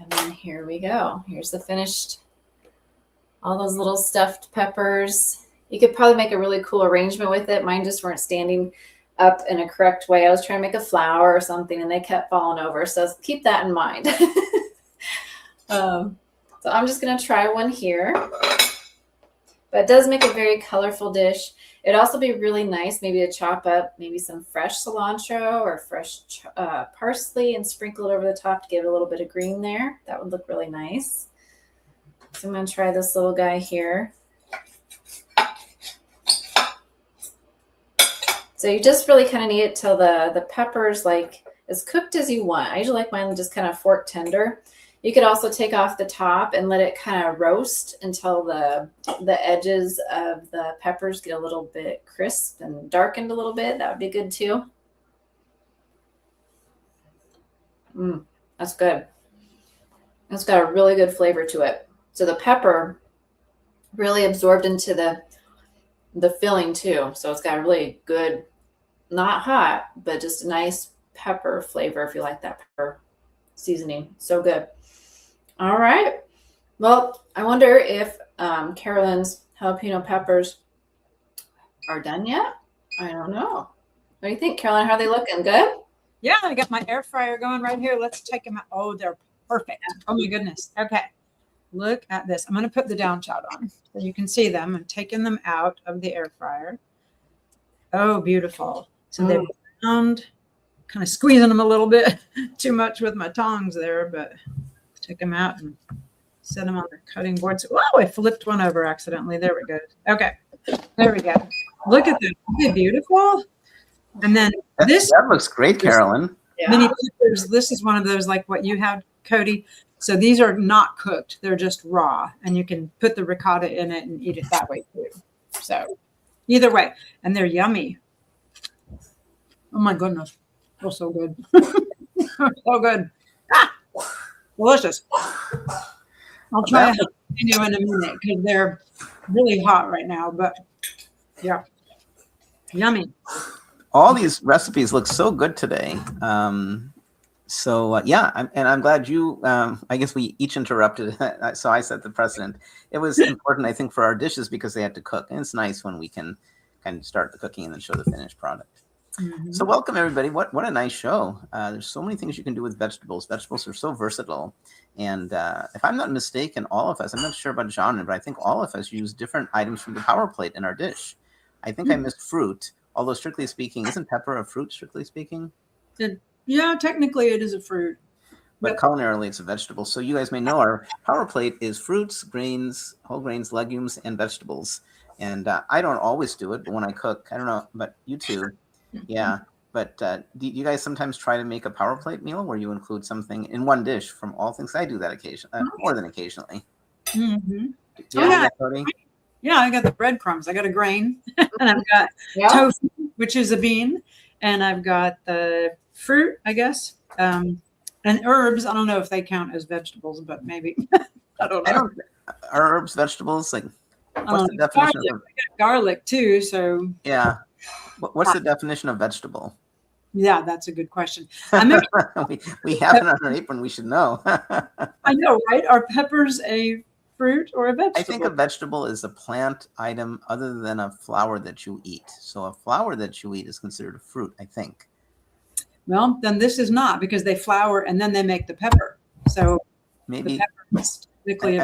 And then here we go. Here's the finished, all those little stuffed peppers. You could probably make a really cool arrangement with it. Mine just weren't standing up in a correct way. I was trying to make a flower or something and they kept falling over. So keep that in mind. So I'm just going to try one here. But it does make a very colorful dish. It'd also be really nice maybe to chop up maybe some fresh cilantro or fresh parsley and sprinkle it over the top to give it a little bit of green there. That would look really nice. So I'm going to try this little guy here. So you just really kind of need it till the peppers like as cooked as you want. I usually like mine just kind of fork tender. You could also take off the top and let it kind of roast until the edges of the peppers get a little bit crisp and darkened a little bit. That would be good too. That's good. It's got a really good flavor to it. So the pepper really absorbed into the filling too. So it's got a really good, not hot, but just a nice pepper flavor if you like that pepper seasoning. So good. All right. Well, I wonder if Carolyn's jalapeno peppers are done yet. I don't know. What do you think, Carolyn? How are they looking? Good? Yeah, I got my air fryer going right here. Let's take them out. Oh, they're perfect. Oh my goodness. Okay. Look at this. I'm going to put the down shot on so you can see them. I'm taking them out of the air fryer. Oh, beautiful. So they're round, kind of squeezing them a little bit too much with my tongs there, but take them out and set them on the cutting board. So, oh, I flipped one over accidentally. There we go. Okay. There we go. Look at them. Isn't it beautiful? And then that looks great, Carolyn. Mini peppers. This is one of those like what you had, Cody. So these are not cooked. They're just raw. And you can put the ricotta in it and eat it that way too. So either way. And they're yummy. Oh my goodness. Oh, so good. So good. Ah, delicious. I'll try a jalapeno in a minute because they're really hot right now, but yeah, yummy. All these recipes look so good today. Yeah, I'm glad you. I guess we each interrupted, so I set the precedent. It was important, I think, for our dishes because they had to cook, and it's nice when we can kind of start the cooking and then show the finished product. So welcome everybody. What a nice show. There's so many things you can do with vegetables. Vegetables are so versatile, and if I'm not mistaken, all of us. I'm not sure about genre, but I think all of us use different items from the power plate in our dish. I think I missed fruit. Although strictly speaking, isn't pepper a fruit, strictly speaking? Yeah, technically it is a fruit. But culinarily, it's a vegetable. So you guys may know our power plate is fruits, grains, whole grains, legumes, and vegetables. And I don't always do it, but when I cook, I don't know, but you two, yeah. But do you guys sometimes try to make a power plate meal where you include something in one dish from all things? I do that occasionally, more than occasionally. Mm-hmm. Yeah, Cody? Yeah, I got the breadcrumbs. I got a grain, and I've got tofu, which is a bean, and I've got the fruit, I guess, and herbs. I don't know if they count as vegetables, but maybe. I don't know. Are herbs vegetables? Like, what's the definition garlic. of? I got garlic too, so. Yeah. What's the definition of vegetable? Yeah, that's a good question. we have it on our apron. We should know. I know, right? Are peppers a fruit or a vegetable? I think a vegetable is a plant item other than a flower that you eat. So a flower that you eat is considered a fruit, I think. Well, then this is not because they flower and then they make the pepper. So maybe the pepper is technically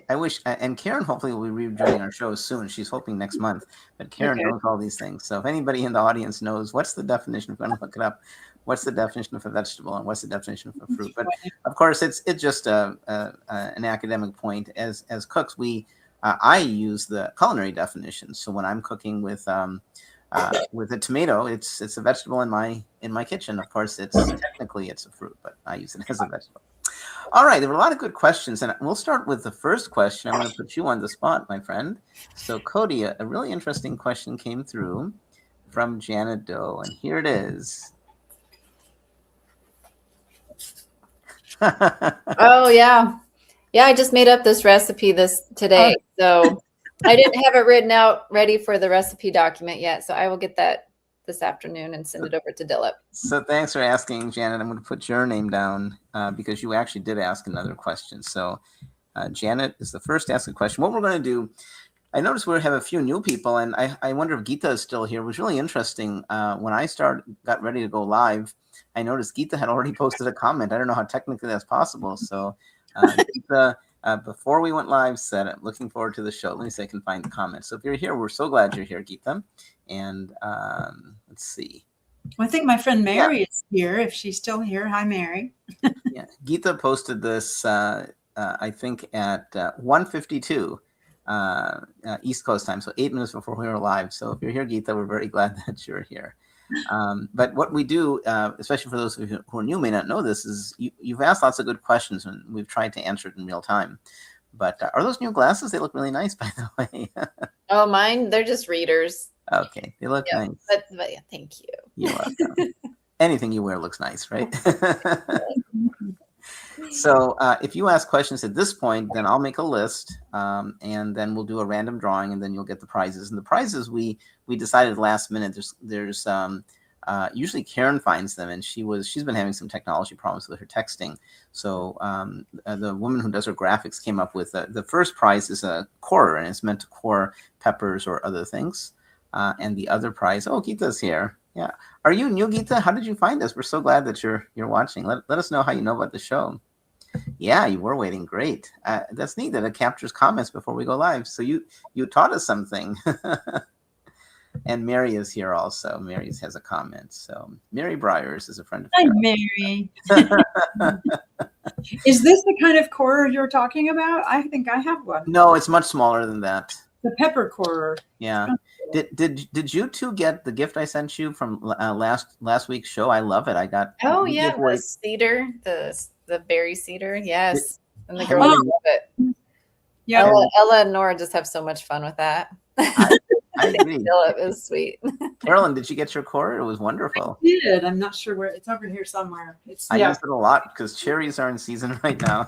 I wish, and Karen hopefully will be rejoining our show soon. She's hoping next month, but Karen knows all these things. So if anybody in the audience knows what's the definition, if I'm going to look it up, what's the definition of a vegetable and what's the definition of a fruit? But of course, it's just an academic point. As cooks, I use the culinary definition. So when I'm cooking with a tomato, it's a vegetable in my kitchen. Of course, technically it's a fruit, but I use it as a vegetable. All right, there were a lot of good questions, and we'll start with the first question. I'm going to put you on the spot, my friend. So, Cody, a really interesting question came through from Janet Doe, and here it is. Oh, yeah. Yeah, I just made up this recipe today. So I didn't have it written out ready for the recipe document yet. So I will get that this afternoon and send it over to Dilip. So thanks for asking, Janet. I'm going to put your name down because you actually did ask another question. So Janet is the first to ask a question. What we're going to do, I noticed we have a few new people, and I wonder if Geeta is still here. It was really interesting. When I got ready to go live, I noticed Geeta had already posted a comment. I don't know how technically that's possible. So Geeta, before we went live, said, I'm looking forward to the show. Let me see if I can find the comment. So if you're here, we're so glad you're here, Geeta. And let's see. Well, I think my friend Mary is here. If she's still here, hi, Mary. Yeah, Geeta posted this, I think, at 1:52 East Coast time, so 8 minutes before we were live. So if you're here, Geeta, we're very glad that you're here. But what we do, especially for those of you who are new, may not know this, is you've asked lots of good questions, and we've tried to answer it in real time. But are those new glasses? They look really nice, by the way. Oh, mine, they're just readers. Okay, they look nice. But yeah, thank you. You're welcome. Anything you wear looks nice, right? So if you ask questions at this point, then I'll make a list, and then we'll do a random drawing, and then you'll get the prizes. And the prizes we decided last minute. There's usually Karen finds them, and she's been having some technology problems with her texting. So the woman who does her graphics came up with the first prize is a corer, and it's meant to core peppers or other things. And the other prize, Geeta's here. Yeah. Are you new, Geeta? How did you find us? We're so glad that you're watching. Let us know how you know about the show. Yeah, you were waiting. Great. That's neat that it captures comments before we go live. So you taught us something. And Mary is here also. Mary has a comment. So Mary Briers is a friend of Hi, Carol. Mary. Is this the kind of corer you're talking about? I think I have one. No, it's much smaller than that. The pepper corer. Yeah. Did you two get the gift I sent you from last week's show? I love it. I got. Oh yeah, the cedar, the berry cedar. Yes, and the girls love it. Yeah. Ella and Nora just have so much fun with that. I agree. Philip is sweet. Carolyn, did you get your core? It was wonderful. Did. I'm not sure where it's over here somewhere. It's I use it a lot because cherries are in season right now.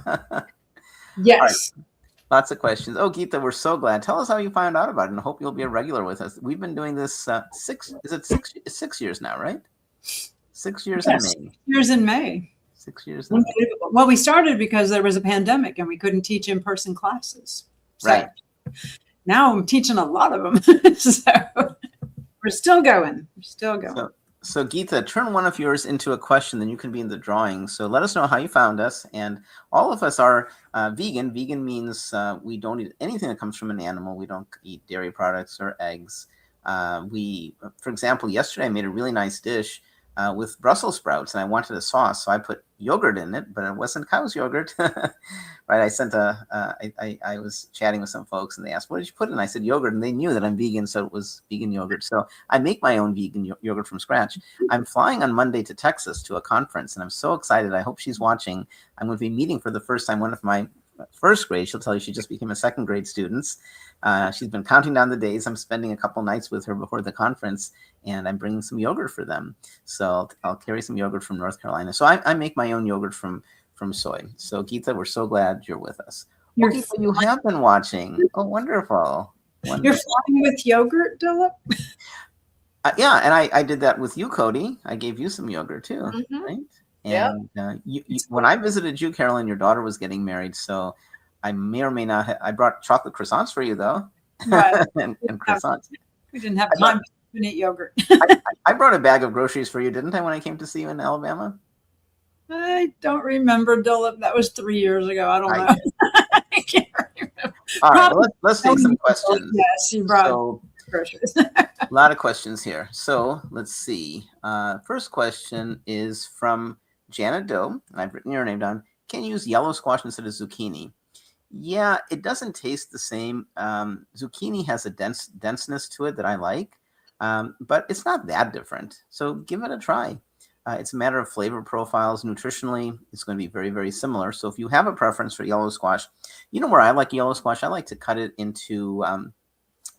Yes. Lots of questions. Oh, Geeta, we're so glad. Tell us how you found out about it, and hope you'll be a regular with us. We've been doing this 6 years now, right? 6 years in May. Years in May. 6 years in May. Unbelievable. Well, we started because there was a pandemic and we couldn't teach in-person classes. So Right. now I'm teaching a lot of them. So we're still going. We're still going. So Geeta, turn one of yours into a question, then you can be in the drawing. So let us know how you found us. And all of us are vegan. Vegan means we don't eat anything that comes from an animal. We don't eat dairy products or eggs. For example, yesterday I made a really nice dish with Brussels sprouts, and I wanted a sauce, so I put yogurt in it, but it wasn't cow's yogurt. Right? I sent I was chatting with some folks, and they asked, "What did you put in?" I said yogurt, and they knew that I'm vegan, so it was vegan yogurt. So I make my own vegan yogurt from scratch. I'm flying on Monday to Texas to a conference, and I'm so excited. I hope she's watching. I'm going to be meeting for the first time one of my first grade. She'll tell you she just became a second grade student. She's been counting down the days. I'm spending a couple nights with her before the conference, and I'm bringing some yogurt for them. So I'll carry some yogurt from North Carolina. So I make my own yogurt from soy. So Geeta, we're so glad you're with us. Geeta, you have been watching. Oh, wonderful. You're flying with yogurt, Dilip? Yeah, and I did that with you, Cody. I gave you some yogurt too, Mhm. right? And when I visited you, Carolyn, your daughter was getting married, so I may or may not have, I brought chocolate croissants for you, though. Right. and croissants. We didn't have time to eat yogurt. I brought a bag of groceries for you, didn't I, when I came to see you in Alabama? I don't remember, Dilip. That was 3 years ago. I don't know. I can't remember. All right, well, let's take some questions. Yes, you brought groceries. A lot of questions here. So let's see. First question is from Janet Doe, and I've written your name down. Can you use yellow squash instead of zucchini? Yeah, it doesn't taste the same. Zucchini has a denseness to it that I like, but it's not that different. So give it a try. It's a matter of flavor profiles. Nutritionally, it's going to be very, very similar. So if you have a preference for yellow squash, you know where I like yellow squash? I like to cut it into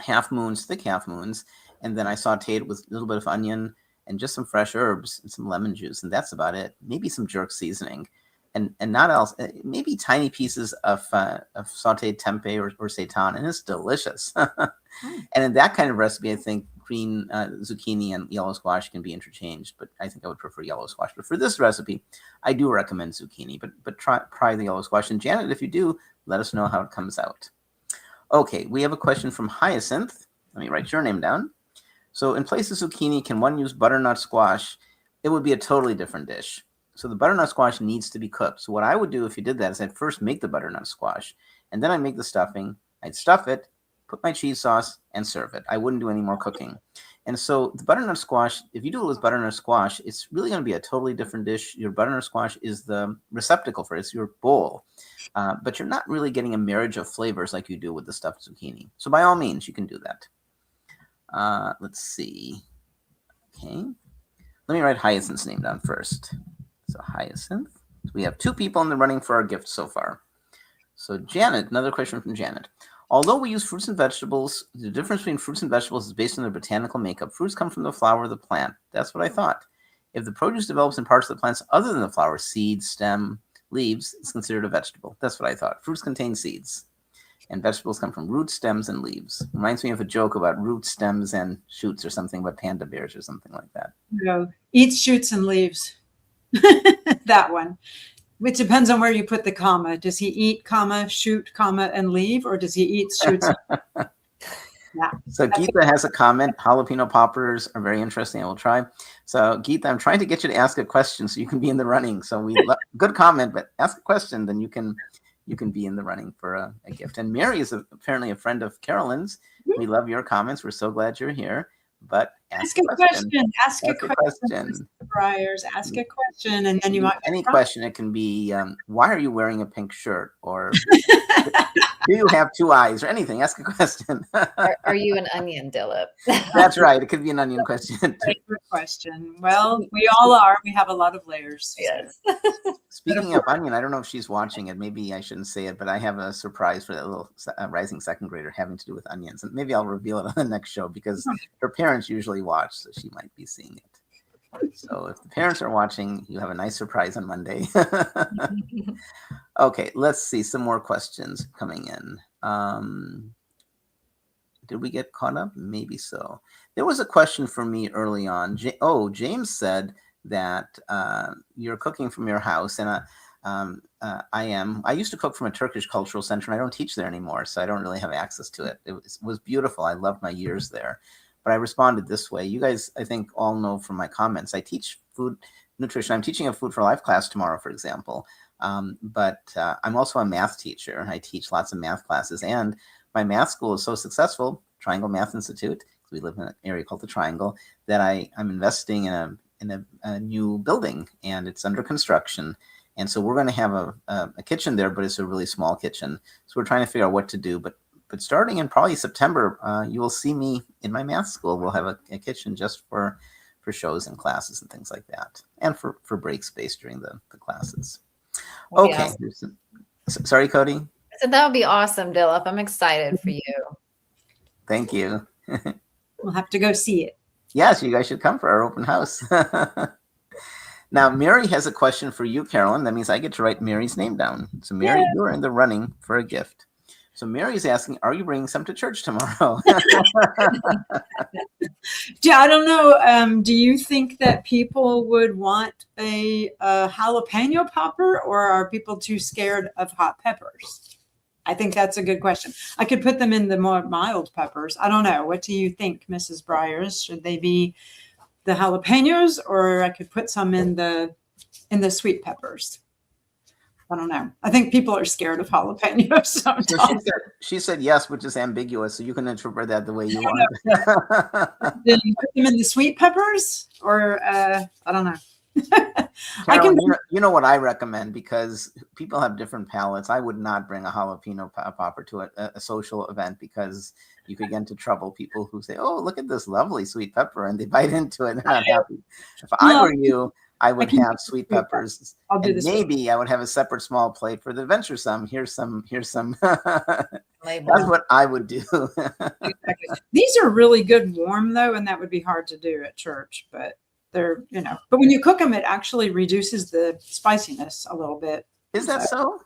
half moons, thick half moons, and then I saute it with a little bit of onion and just some fresh herbs and some lemon juice, and that's about it. Maybe some jerk seasoning, and not else. Maybe tiny pieces of sautéed tempeh or seitan, and it's delicious. And in that kind of recipe, I think green zucchini and yellow squash can be interchanged, but I think I would prefer yellow squash. But for this recipe, I do recommend zucchini, but try the yellow squash. And Janet, if you do, let us know how it comes out. Okay, we have a question from Hyacinth. Let me write your name down. So in place of zucchini, can one use butternut squash? It would be a totally different dish. So the butternut squash needs to be cooked. So what I would do if you did that is I'd first make the butternut squash, and then I'd make the stuffing. I'd stuff it, put my cheese sauce, and serve it. I wouldn't do any more cooking. And so the butternut squash, if you do it with butternut squash, it's really going to be a totally different dish. Your butternut squash is the receptacle for it. It's your bowl. But you're not really getting a marriage of flavors like you do with the stuffed zucchini. So by all means, you can do that. Let's see. Okay. Let me write Hyacinth's name down first. So Hyacinth. So we have 2 people in the running for our gift so far. So Janet, another question from Janet. Although we use fruits and vegetables, the difference between fruits and vegetables is based on their botanical makeup. Fruits come from the flower of the plant. That's what I thought. If the produce develops in parts of the plants other than the flower, seeds, stem, leaves, it's considered a vegetable. That's what I thought. Fruits contain seeds, and vegetables come from roots, stems, and leaves. Reminds me of a joke about roots, stems, and shoots, or something about panda bears or something like that. No, eats shoots and leaves. That one. Which depends on where you put the comma. Does he eat, comma, shoot, comma, and leave, or does he eat, shoots? Yeah. So Geeta has a comment. Jalapeno poppers are very interesting. I will try. So Geeta, I'm trying to get you to ask a question so you can be in the running. So good comment, but ask a question, then you can be in the running for a gift. And Mary is apparently a friend of Carolyn's. We love your comments. We're so glad you're here. But ask a question. Ask a question. Briars, ask a question, and then you might any question. It can be, why are you wearing a pink shirt, or do you have 2 eyes, or anything? Ask a question. Are you an onion, Dilip? That's right. It could be an onion question. question. Well, we all are. We have a lot of layers. Yes. Speaking of onion, I don't know if she's watching it. Maybe I shouldn't say it, but I have a surprise for that little rising second grader having to do with onions. And maybe I'll reveal it on the next show because her parents usually watch, so she might be seeing it. So if the parents are watching, you have a nice surprise on Monday. Okay, let's see some more questions coming in. Did we get caught up? Maybe so. There was a question for me early on. James said that you're cooking from your house, and I am. I used to cook from a Turkish cultural center, and I don't teach there anymore, so I don't really have access to it. It was beautiful. I loved my years there. But I responded this way. You guys, I think, all know from my comments, I teach food nutrition. I'm teaching a Food for Life class tomorrow, for example. But I'm also a math teacher. I teach lots of math classes, and my math school is so successful, Triangle Math Institute, we live in an area called the Triangle, that I'm investing in a new building, and it's under construction. And so we're going to have a kitchen there, but it's a really small kitchen. So we're trying to figure out what to do. But starting in probably September, you will see me in my math school. We'll have a kitchen just for shows and classes and things like that, and for break space during the classes. Okay. Yeah. Sorry, Cody. So that would be awesome, Dilip. I'm excited for you. Thank you. We'll have to go see it. Yes, you guys should come for our open house. Now, Mary has a question for you, Carolyn. That means I get to write Mary's name down. So, Mary, you're in the running for a gift. So, Mary's asking, are you bringing some to church tomorrow? Yeah, I don't know. Do you think that people would want a jalapeno popper, or are people too scared of hot peppers? I think that's a good question. I could put them in the more mild peppers. I don't know. What do you think, Mrs. Briers? Should they be the jalapenos, or I could put some in the sweet peppers? I don't know. I think people are scared of jalapenos sometimes. So she said yes, which is ambiguous, so you can interpret that the way you want. Then you put them in the sweet peppers, or I don't know. Carolyn, you know what I recommend, because people have different palates. I would not bring a jalapeno popper to a social event, because you could get into trouble. People who say, "Oh, look at this lovely sweet pepper," and they bite into it and they're not happy. If I were you, I would have sweet peppers. I'll do and this. Maybe I would have a separate small plate for the adventuresome. Here's some. That's what I would do. These are really good warm though, and that would be hard to do at church, but they're, but when you cook them, it actually reduces the spiciness a little bit. Is that so?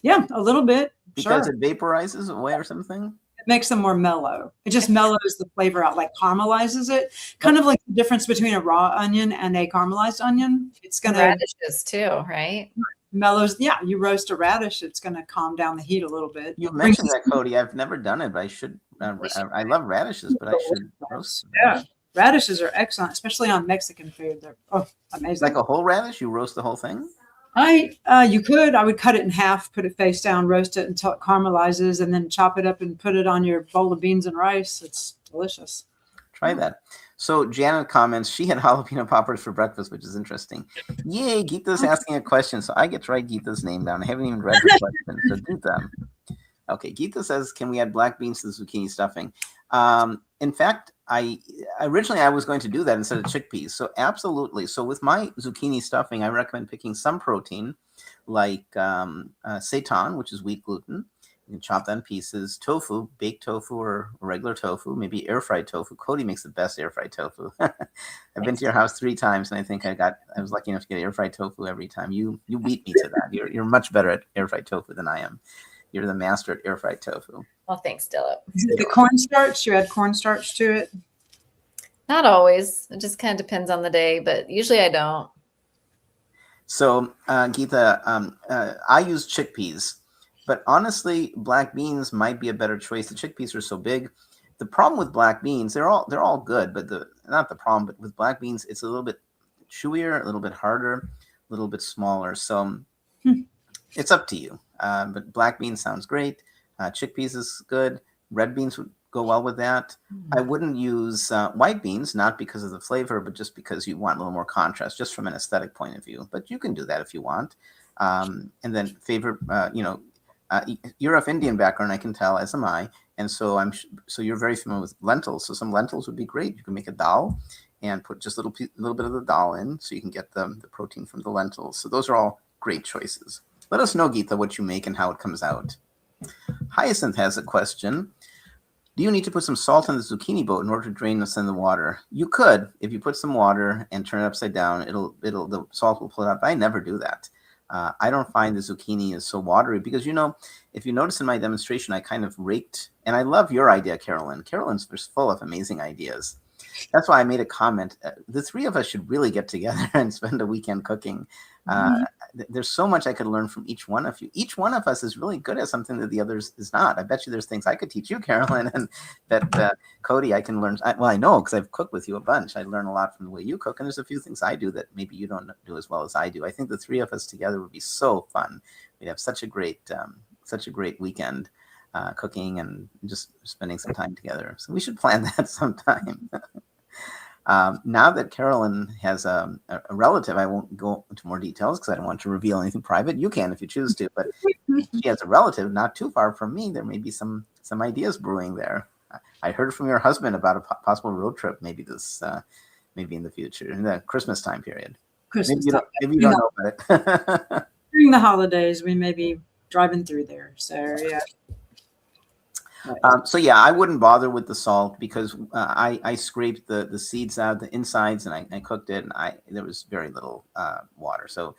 Yeah, a little bit. Because sure. it vaporizes away or something? It makes them more mellow. It just mellows the flavor out, like caramelizes it. Kind of like the difference between a raw onion and a caramelized onion. It's going to radishes too, right? Mellows. Yeah, you roast a radish, it's going to calm down the heat a little bit. You mentioned that, Cody. I've never done it, but I should. I love radishes, but I should roast them. Yeah. Radishes are excellent, especially on Mexican food. They're amazing. Like a whole radish? You roast the whole thing? You could. I would cut it in half, put it face down, roast it until it caramelizes, and then chop it up and put it on your bowl of beans and rice. It's delicious. Try that. So Janet comments, she had jalapeno poppers for breakfast, which is interesting. Yay, Geeta's asking a question, so I get to write Geeta's name down. I haven't even read her question, so do them. Okay, Geeta says, can we add black beans to the zucchini stuffing? In fact, originally I was going to do that instead of chickpeas. So absolutely. So with my zucchini stuffing, I recommend picking some protein like seitan, which is wheat gluten. You can chop that in pieces. Tofu, baked tofu or regular tofu, maybe air fried tofu. Cody makes the best air fried tofu. I've been to your house 3 times, and I think I was lucky enough to get air fried tofu every time. You beat me to that. You're much better at air fried tofu than I am. You're the master at air fried tofu. Well, thanks, Dilip. The cornstarch, you add cornstarch to it? Not always. It just kind of depends on the day, but usually I don't. So, Geeta, I use chickpeas, but honestly, black beans might be a better choice. The chickpeas are so big. The problem with black beans, they're all good, but not the problem, but with black beans, it's a little bit chewier, a little bit harder, a little bit smaller. So it's up to you. But black beans sounds great. Chickpeas is good. Red beans would go well with that. I wouldn't use white beans, not because of the flavor, but just because you want a little more contrast, just from an aesthetic point of view. But you can do that if you want. And then favorite, you're of Indian background, I can tell, as am I. And so so you're very familiar with lentils. So some lentils would be great. You can make a dal. and put just a little bit of the dal in so you can get the protein from the lentils. So those are all great choices. Let us know, Geeta, what you make and how it comes out. Hyacinth has a question. Do you need to put some salt in the zucchini boat in order to drain this in the water? You could. If you put some water and turn it upside down, the salt will pull it out. But I never do that. I don't find the zucchini is so watery because, if you notice in my demonstration, I kind of raked, and I love your idea, Carolyn. Carolyn's just full of amazing ideas. That's why I made a comment. The three of us should really get together and spend a weekend cooking. There's so much I could learn from each one of you. Each one of us is really good at something that the others is not. I bet you there's things I could teach you, Carolyn, and that Cody, I can learn. I know because I've cooked with you a bunch. I learn a lot from the way you cook, and there's a few things I do that maybe you don't do as well as I do. I think the three of us together would be so fun. We'd have such a great weekend cooking and just spending some time together. So we should plan that sometime. Now that Carolyn has a relative, I won't go into more details because I don't want to reveal anything private. You can if you choose to, but she has a relative not too far from me. There may be some ideas brewing there. I heard from your husband about a possible road trip, maybe in the future, in the Christmas time period. Christmas Maybe you don't know about it. During the holidays, we may be driving through there. So yeah. So yeah, I wouldn't bother with the salt because I scraped the seeds out, the insides, and I cooked it, and there was very little water. So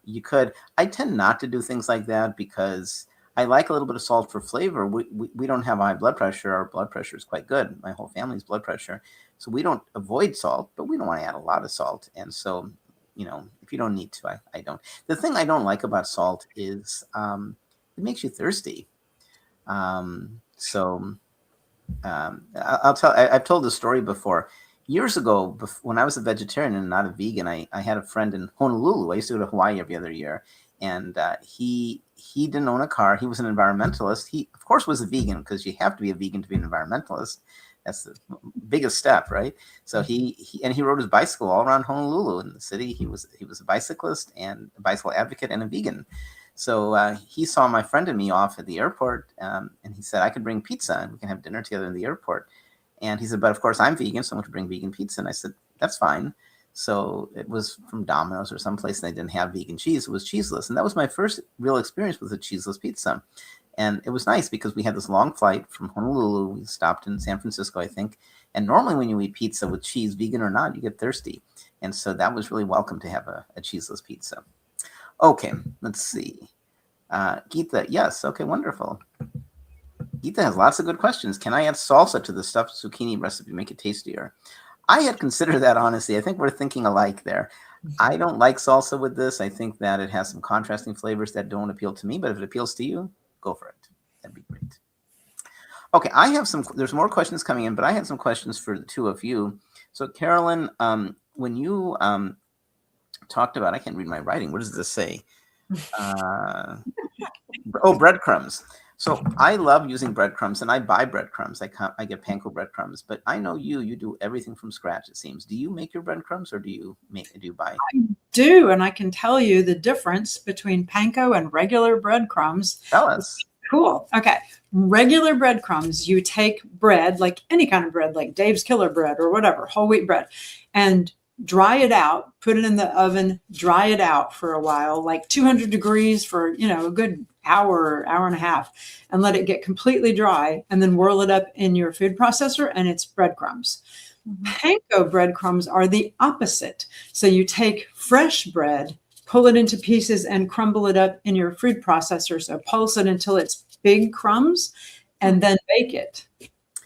you could. I tend not to do things like that because I like a little bit of salt for flavor. We don't have high blood pressure. Our blood pressure is quite good. My whole family's blood pressure, so we don't avoid salt, but we don't want to add a lot of salt. And so, if you don't need to, I don't. The thing I don't like about salt is it makes you thirsty. I've told this story before. Years ago, when I was a vegetarian and not a vegan, I had a friend in Honolulu. I used to go to Hawaii every other year, and he didn't own a car. He was an environmentalist. He, of course, was a vegan because you have to be a vegan to be an environmentalist. That's the biggest step, right? So he rode his bicycle all around Honolulu in the city. He was a bicyclist and a bicycle advocate and a vegan. So he saw my friend and me off at the airport, and he said, I could bring pizza and we can have dinner together in the airport. And he said, but of course I'm vegan, so I'm going to bring vegan pizza. And I said, that's fine. So it was from Domino's or someplace, and they didn't have vegan cheese. It was cheeseless. And that was my first real experience with a cheeseless pizza. And it was nice because we had this long flight from Honolulu. We stopped in San Francisco, I think. And normally when you eat pizza with cheese, vegan or not, you get thirsty. And so that was really welcome to have a cheeseless pizza. Okay, let's see. Geeta, yes. Okay, wonderful. Geeta has lots of good questions. Can I add salsa to the stuffed zucchini recipe to make it tastier? I had considered that, honestly. I think we're thinking alike there. I don't like salsa with this. I think that it has some contrasting flavors that don't appeal to me, but if it appeals to you, go for it. That'd be great. Okay, there's more questions coming in, but I had some questions for the two of you. So Carolyn, when you talked about, I can't read my writing. What does this say? Breadcrumbs. So I love using breadcrumbs, and I buy breadcrumbs. I get panko breadcrumbs, but I know you do everything from scratch, it seems. Do you make your breadcrumbs, or do you buy? I do, and I can tell you the difference between panko and regular breadcrumbs. Tell us. Cool. Okay. Regular breadcrumbs, you take bread, like any kind of bread, like Dave's Killer Bread or whatever, whole wheat bread, and dry it out, put it in the oven, dry it out for a while, like 200 degrees for, a good hour and a half, and let it get completely dry, and then whirl it up in your food processor, and it's breadcrumbs. Panko breadcrumbs are the opposite. So you take fresh bread, pull it into pieces, and crumble it up in your food processor. So pulse it until it's big crumbs, and then bake it.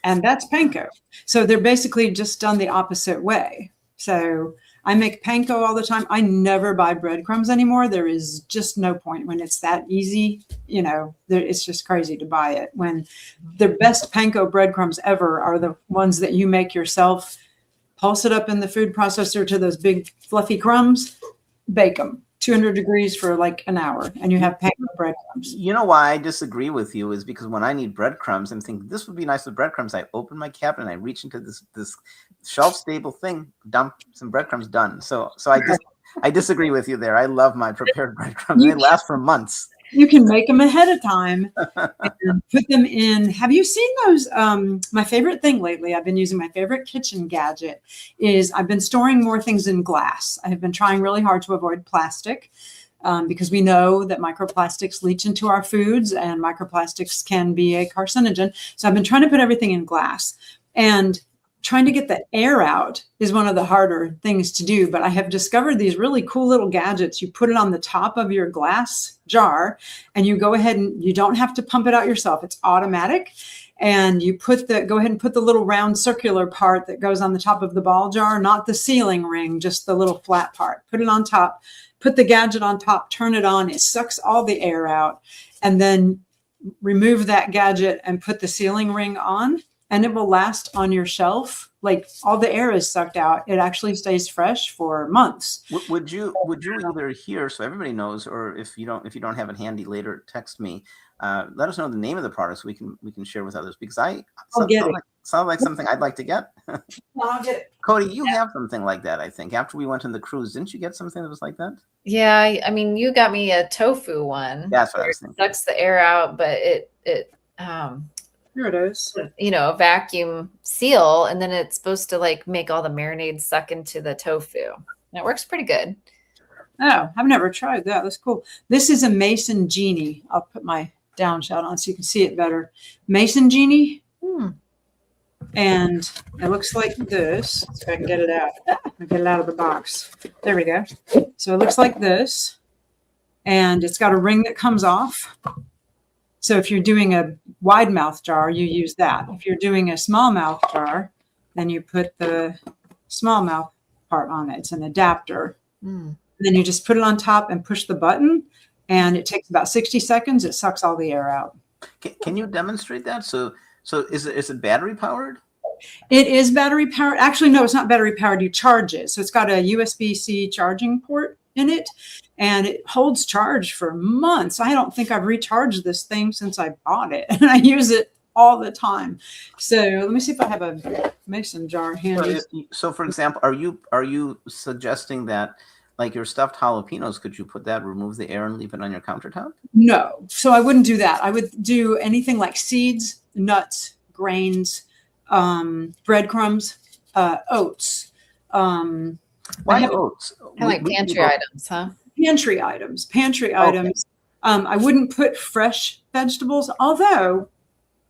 And that's panko. So they're basically just done the opposite way. So I make panko all the time. I never buy breadcrumbs anymore. There is just no point when it's that easy. It's just crazy to buy it. When the best panko breadcrumbs ever are the ones that you make yourself, pulse it up in the food processor to those big fluffy crumbs, bake them 200 degrees for like an hour, and you have panko breadcrumbs. You know why I disagree with you is because when I need breadcrumbs, I'm thinking this would be nice with breadcrumbs. I open my cabinet and I reach into this shelf-stable thing, dump some breadcrumbs, done. So I disagree with you there. I love my prepared breadcrumbs. They last for months. You can make them ahead of time and put them in. Have you seen those? My favorite thing lately, I've been using my favorite kitchen gadget is I've been storing more things in glass. I have been trying really hard to avoid plastic because we know that microplastics leach into our foods and microplastics can be a carcinogen. So I've been trying to put everything in glass, and trying to get the air out is one of the harder things to do. But I have discovered these really cool little gadgets. You put it on the top of your glass jar and you go ahead and you don't have to pump it out yourself. It's automatic. And you go ahead and put the little round circular part that goes on the top of the ball jar, not the sealing ring, just the little flat part. Put it on top, put the gadget on top, turn it on. It sucks all the air out, and then remove that gadget and put the sealing ring on. And it will last on your shelf. Like all the air is sucked out. It actually stays fresh for months. Would you either here, so everybody knows, or if you don't have it handy later, text me. Let us know the name of the product so we can share with others, because sounds like something I'd like to get. I'll get it. Cody, you have something like that, I think. After we went on the cruise, didn't you get something that was like that? Yeah, I mean, you got me a tofu one. That's what I was thinking. It sucks the air out, but it Here it is. a vacuum seal, and then it's supposed to like make all the marinades suck into the tofu. And it works pretty good. Oh, I've never tried that. That's cool. This is a Mason Genie. I'll put my down shot on so you can see it better. Mason Genie. And it looks like this. If I can get it out. I'll get it out of the box. There we go. So it looks like this. And it's got a ring that comes off. So if you're doing a wide mouth jar, you use that. If you're doing a small mouth jar, then you put the small mouth part on it. It's an adapter. And then you just put it on top and push the button, and it takes about 60 seconds. It sucks all the air out. Can you demonstrate that? So is it battery powered? It is battery powered. Actually, no, it's not battery powered. You charge it. So it's got a USB-C charging port in it, and it holds charge for months. I don't think I've recharged this thing since I bought it, and I use it all the time. So let me see if I have a mason jar handy. So for example, are you suggesting that, like your stuffed jalapenos, could you put that, remove the air and leave it on your countertop? No. So I wouldn't do that. I would do anything like seeds, nuts, grains, breadcrumbs, oats. Why oats? Kind of like pantry items, huh? Pantry items. I wouldn't put fresh vegetables, although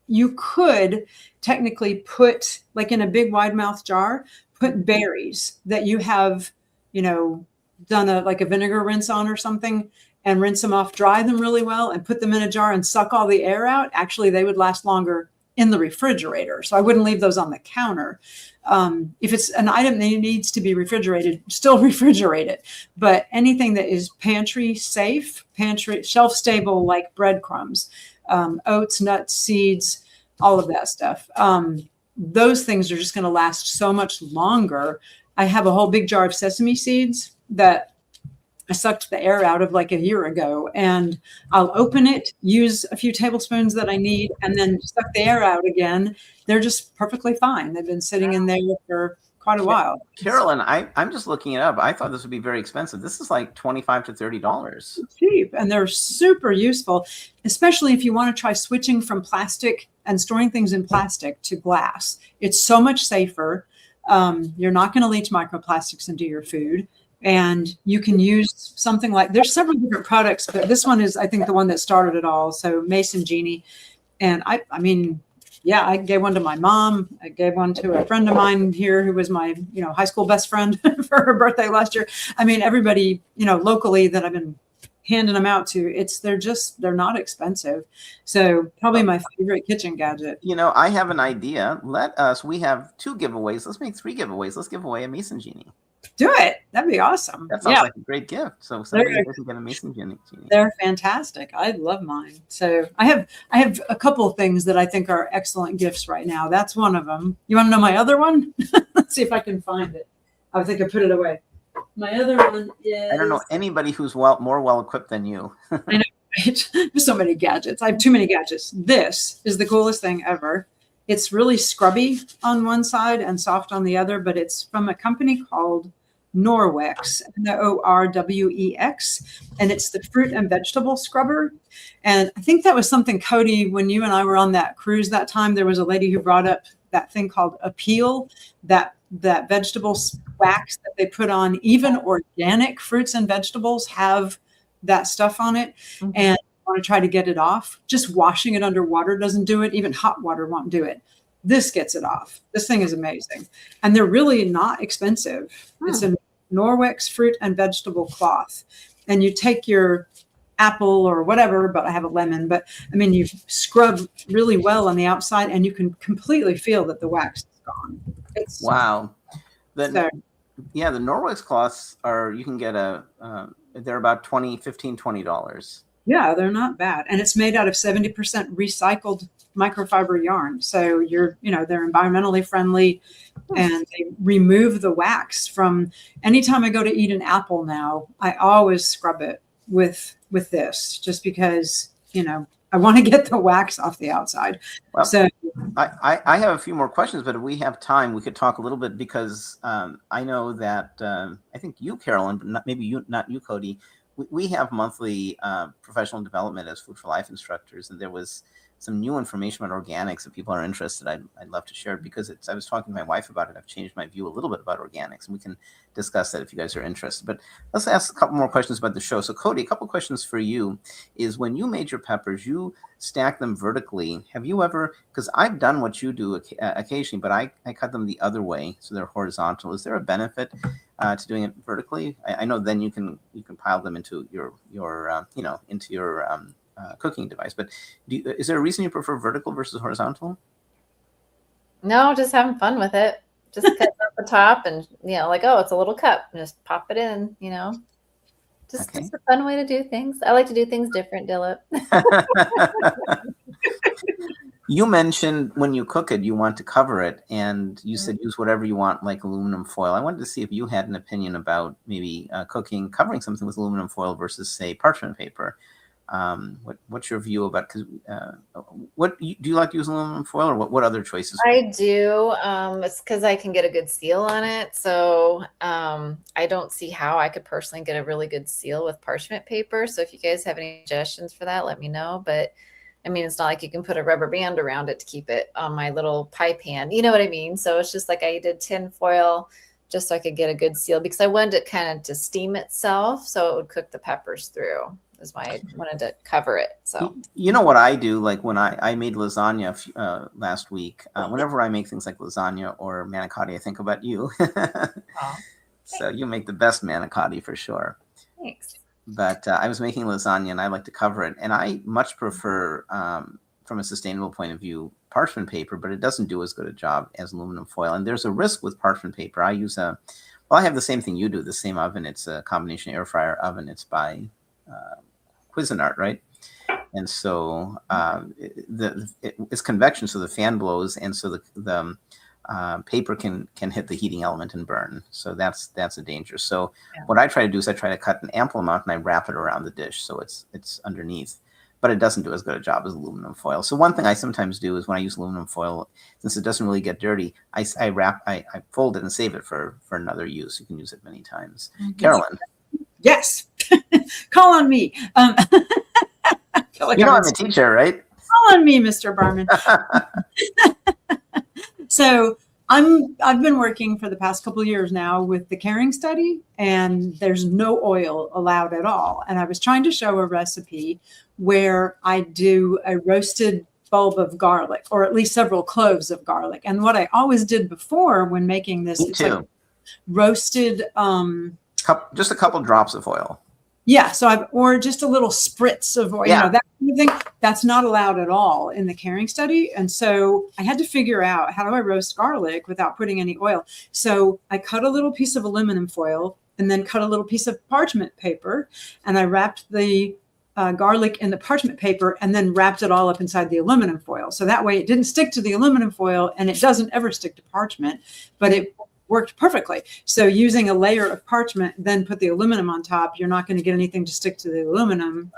you could technically put, like in a big wide mouth jar, put berries that you have, done a vinegar rinse on or something, and rinse them off, dry them really well, and put them in a jar and suck all the air out. Actually, they would last longer in the refrigerator. So I wouldn't leave those on the counter. If it's an item that needs to be refrigerated, still refrigerate it. But anything that is pantry safe, pantry shelf stable, like breadcrumbs, oats, nuts, seeds, all of that stuff. Those things are just going to last so much longer. I have a whole big jar of sesame seeds that I sucked the air out of like a year ago, and I'll open it, use a few tablespoons that I need, and then suck the air out again. They're just perfectly fine. They've been sitting in there for quite a while. Carolyn, I'm just looking it up. I thought this would be very expensive. This is like $25 to $30. Cheap, and they're super useful, especially if you want to try switching from plastic and storing things in plastic to glass. It's so much safer. You're not going to leach microplastics into your food. And you can use something like, there's several different products, but this one is, I think, the one that started it all. So Mason Genie. And I mean, yeah, I gave one to my mom. I gave one to a friend of mine here who was my, high school best friend for her birthday last year. I mean, everybody, locally that I've been handing them out to, they're not expensive. So probably my favorite kitchen gadget. I have an idea. We have 2 giveaways. Let's make 3 giveaways. Let's give away a Mason Genie. Do it. That'd be awesome. That sounds like a great gift. So somebody can get a Mason Genie. They're fantastic. I love mine. So I have a couple of things that I think are excellent gifts right now. That's one of them. You want to know my other one? Let's see if I can find it. I think I put it away. My other one is, I don't know anybody who's more well equipped than you. I know, right? There's so many gadgets. I have too many gadgets. This is the coolest thing ever. It's really scrubby on one side and soft on the other, but it's from a company called Norwex, Norwex, and it's the fruit and vegetable scrubber. And I think that was something, Cody, when you and I were on that cruise that time, there was a lady who brought up that thing called Appeal, that vegetable wax that they put on. Even organic fruits and vegetables have that stuff on it. Mhm. And I want to try to get it off. Just washing it under water doesn't do it. Even hot water won't do it. This gets it off. This thing is amazing. And they're really not expensive. It's a Norwex fruit and vegetable cloth. And you take your apple or whatever, but I have a lemon, but I mean, you scrub really well on the outside and you can completely feel that the wax is gone. It's Wow. so, Yeah, the Norwex cloths you can get they're about $20. yeah, they're not bad. And it's made out of 70% recycled microfiber yarn. So they're environmentally friendly and they remove the wax from anytime I go to eat an apple now, I always scrub it with this just because, I want to get the wax off the outside. Well, So I have a few more questions, but if we have time, we could talk a little bit because I know that I think you, Carolyn, but not you, Cody. We have monthly professional development as Food for Life instructors, and there was some new information about organics. If people are interested, I'd love to share it because I was talking to my wife about it. I've changed my view a little bit about organics, and we can discuss that if you guys are interested. But let's ask a couple more questions about the show. So Cody, a couple questions for you is when you made your peppers, you stack them vertically. Have you ever, because I've done what you do occasionally, but I cut them the other way, so they're horizontal. Is there a benefit to doing it vertically? I know then you can pile them into your cooking device. But is there a reason you prefer vertical versus horizontal? No, just having fun with it. Just cut off the top and, it's a little cup. Just pop it in, Just, Okay. just a fun way to do things. I like to do things different, Dillip. You mentioned when you cook it, you want to cover it, and you said use whatever you want, like aluminum foil. I wanted to see if you had an opinion about maybe covering something with aluminum foil versus, say, parchment paper. What's your view about? Because do you like to use aluminum foil, or what other choices? I do. It's because I can get a good seal on it. So I don't see how I could personally get a really good seal with parchment paper. So if you guys have any suggestions for that, let me know. But I mean, it's not like you can put a rubber band around it to keep it on my little pie pan. You know what I mean? So it's just like I did tin foil just so I could get a good seal because I wanted it kind of to steam itself so it would cook the peppers through. Is why I wanted to cover it. So you know what I do? Like when I made lasagna last week, whenever I make things like lasagna or manicotti, I think about you. So you make the best manicotti for sure. Thanks. But I was making lasagna and I like to cover it. And I much prefer, from a sustainable point of view, parchment paper, but it doesn't do as good a job as aluminum foil. And there's a risk with parchment paper. I have the same thing you do, the same oven. It's a combination air fryer oven. It's by Cuisinart, right? And so it's convection, so the fan blows, and so the paper can hit the heating element and burn. So that's a danger. So what I try to do is I try to cut an ample amount and I wrap it around the dish so it's underneath. But it doesn't do as good a job as aluminum foil. So one thing I sometimes do is when I use aluminum foil, since it doesn't really get dirty, I fold it and save it for another use. You can use it many times. Mm-hmm. Carolyn. Yes. Call on me. I feel like I'm a teacher, right? Call on me, Mr. Barman. So I've been working for the past couple of years now with the Caring Study, and there's no oil allowed at all. And I was trying to show a recipe where I do a roasted bulb of garlic, or at least several cloves of garlic. And what I always did before when making this, it's like roasted. Just a couple drops of oil. Yeah, or just a little spritz of oil, that kind of thing. That's not allowed at all in the Caring Study. And so I had to figure out, how do I roast garlic without putting any oil? So I cut a little piece of aluminum foil and then cut a little piece of parchment paper. And I wrapped the garlic in the parchment paper and then wrapped it all up inside the aluminum foil. So that way it didn't stick to the aluminum foil and it doesn't ever stick to parchment, but it worked perfectly. So using a layer of parchment, then put the aluminum on top, you're not going to get anything to stick to the aluminum.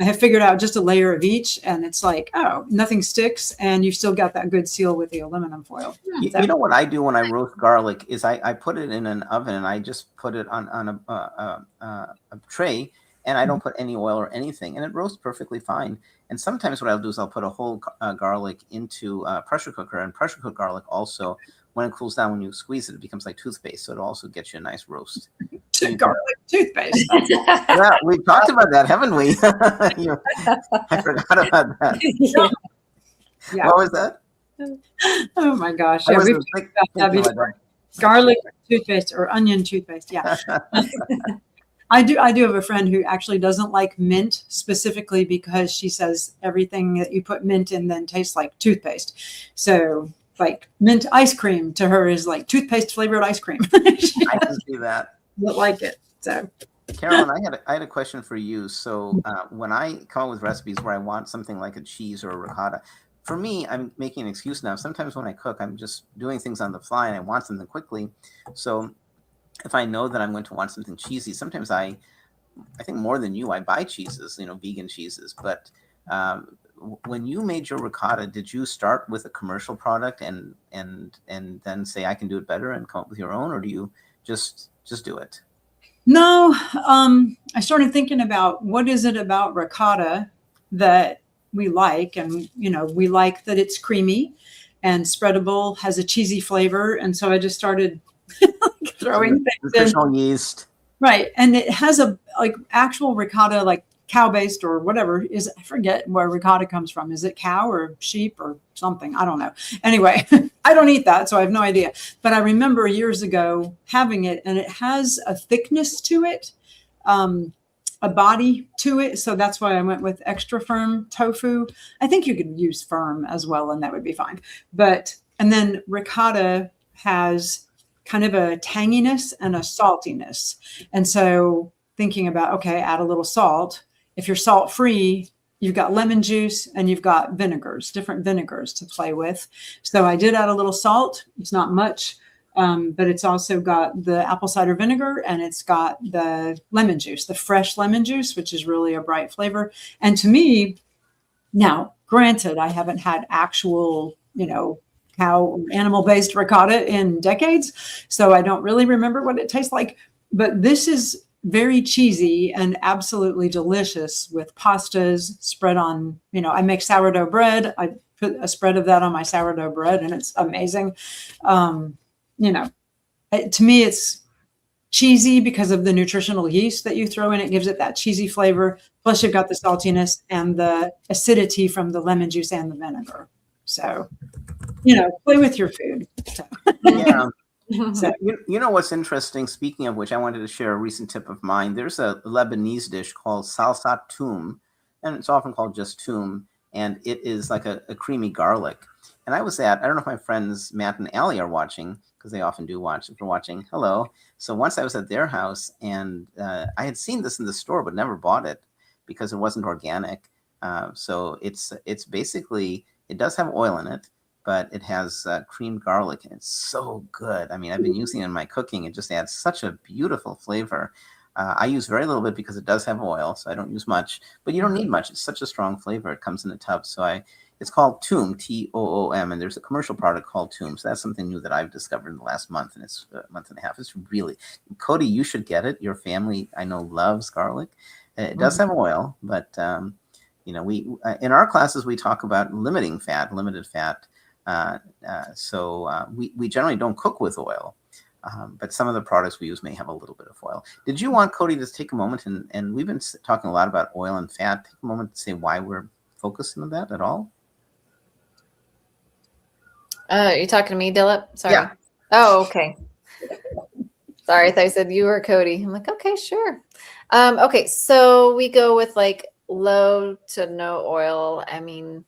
I have figured out just a layer of each, and it's like, oh, nothing sticks, and you've still got that good seal with the aluminum foil. You know what I do when I roast garlic is I put it in an oven and I just put it on a tray, and I don't put any oil or anything, and it roasts perfectly fine. And sometimes what I'll do is I'll put a whole garlic into a pressure cooker, and pressure cooked garlic also, when it cools down, when you squeeze it, it becomes like toothpaste, so it also gets you a nice roast. Garlic toothpaste. Yeah, we've talked about that, haven't we? I forgot about that. Yeah. What was that? Oh my gosh. I Yeah, wasn't we've think- talked about that thinking about before. Garlic toothpaste or onion toothpaste. Yeah. I do have a friend who actually doesn't like mint specifically because she says everything that you put mint in then tastes like toothpaste. So like mint ice cream to her is like toothpaste flavored ice cream. She I can see that. doesn't like it. So Carolyn, I had a question for you. So when I come up with recipes where I want something like a cheese or a ricotta, for me, I'm making an excuse now. Sometimes when I cook, I'm just doing things on the fly and I want something quickly. So if I know that I'm going to want something cheesy, sometimes I think more than you, I buy cheeses, vegan cheeses. But when you made your ricotta, did you start with a commercial product and then say I can do it better and come up with your own, or do you just do it? no, I started thinking about what is it about ricotta that we like, and we like that it's creamy and spreadable, has a cheesy flavor, and so I just started throwing things in. Nutritional yeast. Right, and it has a like actual ricotta, like cow-based or whatever is. I forget where ricotta comes from. Is it cow or sheep or something? I don't know. Anyway, I don't eat that, so I have no idea. But I remember years ago having it, and it has a thickness to it, a body to it. So that's why I went with extra firm tofu. I think you could use firm as well, and that would be fine. And then ricotta has kind of a tanginess and a saltiness. And so thinking about, okay, add a little salt. If you're salt free, you've got lemon juice and you've got different vinegars to play with. So I did add a little salt. It's not much, but it's also got the apple cider vinegar and it's got the lemon juice, the fresh lemon juice, which is really a bright flavor. And to me, now, granted, I haven't had actual, cow animal-based ricotta in decades, so I don't really remember what it tastes like. But this is very cheesy and absolutely delicious with pastas spread on, I make sourdough bread. I put a spread of that on my sourdough bread and it's amazing. To me, it's cheesy because of the nutritional yeast that you throw in. It gives it that cheesy flavor. Plus you've got the saltiness and the acidity from the lemon juice and the vinegar. So, play with your food. So. Yeah. So, You know what's interesting? Speaking of which, I wanted to share a recent tip of mine. There's a Lebanese dish called salsa toum, and it's often called just toum, and it is like a creamy garlic. And I don't know if my friends Matt and Allie are watching, because they often do watch. If they're watching, hello. So once I was at their house, and I had seen this in the store, but never bought it because it wasn't organic. So it's basically, it does have oil in it, but it has creamed garlic, and it's so good. I mean, I've been using it in my cooking. It just adds such a beautiful flavor. I use very little bit because it does have oil, so I don't use much. But you don't need much. It's such a strong flavor. It comes in a tub. So it's called Toom, Toom, and there's a commercial product called Toom. So that's something new that I've discovered in the last month, and it's a month and a half. It's really, Cody, you should get it. Your family, I know, loves garlic. It does have oil, but we in our classes we talk about limited fat. So we generally don't cook with oil, but some of the products we use may have a little bit of oil. Did you want Cody to take a moment and we've been talking a lot about oil and fat. Take a moment to say why we're focusing on that at all? You're talking to me, Dilip? Sorry. Yeah. Oh, okay. Sorry, I thought you said you or Cody. I'm like, okay, sure. Okay, so we go with like low to no oil. I mean,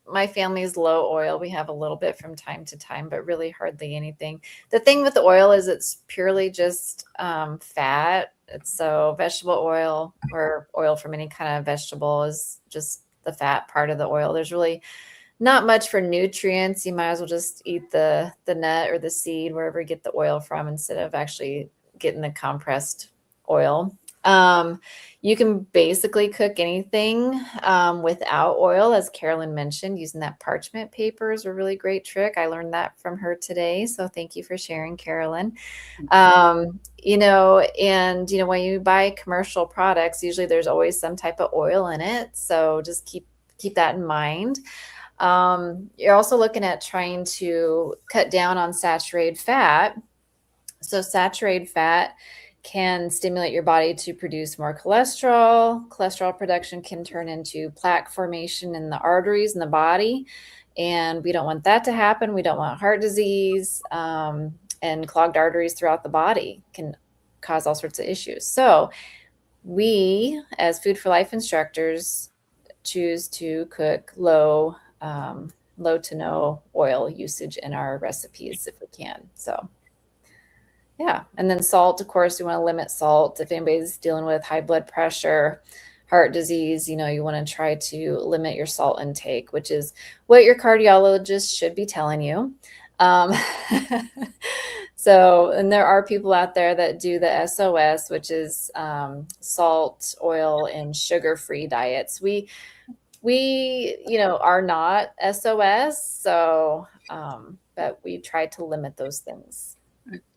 my family's low oil. We have a little bit from time to time, but really hardly anything. The thing with the oil is it's purely just fat. So vegetable oil or oil from any kind of vegetable is just the fat part of the oil. There's really not much for nutrients. You might as well just eat the nut or the seed, wherever you get the oil from, instead of actually getting the compressed oil. You can basically cook anything without oil, as Carolyn mentioned. Using that parchment paper is a really great trick. I learned that from her today. So thank you for sharing, Carolyn. When you buy commercial products, usually there's always some type of oil in it. So just keep that in mind. You're also looking at trying to cut down on saturated fat. So saturated fat can stimulate your body to produce more cholesterol. Cholesterol production can turn into plaque formation in the arteries in the body. And we don't want that to happen. We don't want heart disease, and clogged arteries throughout the body can cause all sorts of issues. So we, as Food for Life instructors, choose to cook low to no oil usage in our recipes if we can. So yeah. And then salt, of course, we want to limit salt. If anybody's dealing with high blood pressure, heart disease, you want to try to limit your salt intake, which is what your cardiologist should be telling you. And there are people out there that do the SOS, which is salt, oil, and sugar-free diets. We are not SOS, so but we try to limit those things.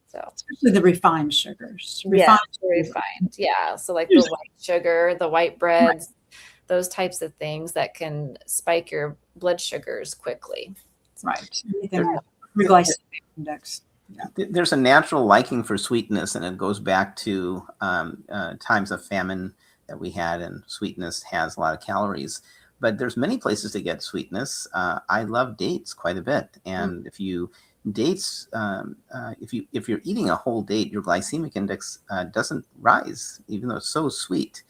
So Especially the refined sugars. Refined. Yeah. So like the white sugar, the white breads, those types of things that can spike your blood sugars quickly. Right. Glycemic index. Yeah. There's a natural liking for sweetness, and it goes back to times of famine that we had, and sweetness has a lot of calories. But there's many places to get sweetness. I love dates quite a bit, and if you're eating a whole date, your glycemic index doesn't rise, even though it's so sweet.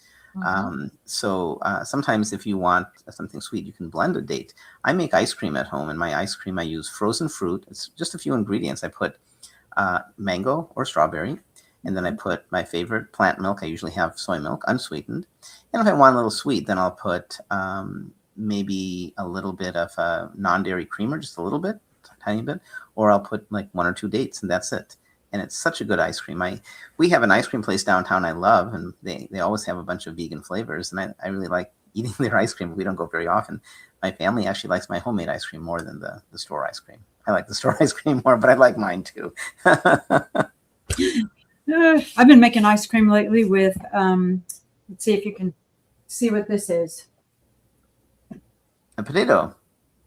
Sometimes if you want something sweet, you can blend a date. I make ice cream at home, and my ice cream, I use frozen fruit. It's just a few ingredients. I put mango or strawberry, and then I put my favorite plant milk. I usually have soy milk, unsweetened. And if I want a little sweet, then I'll put maybe a little bit of non-dairy creamer, just a little bit, tiny bit, or I'll put like 1 or 2 dates, and that's it. And it's such a good ice cream. We have an ice cream place downtown I love, and they always have a bunch of vegan flavors, and I really like eating their ice cream. We don't go very often. My family actually likes my homemade ice cream more than the store ice cream. I like the store ice cream more, but I like mine too. I've been making ice cream lately with, let's see if you can see what this is. A potato.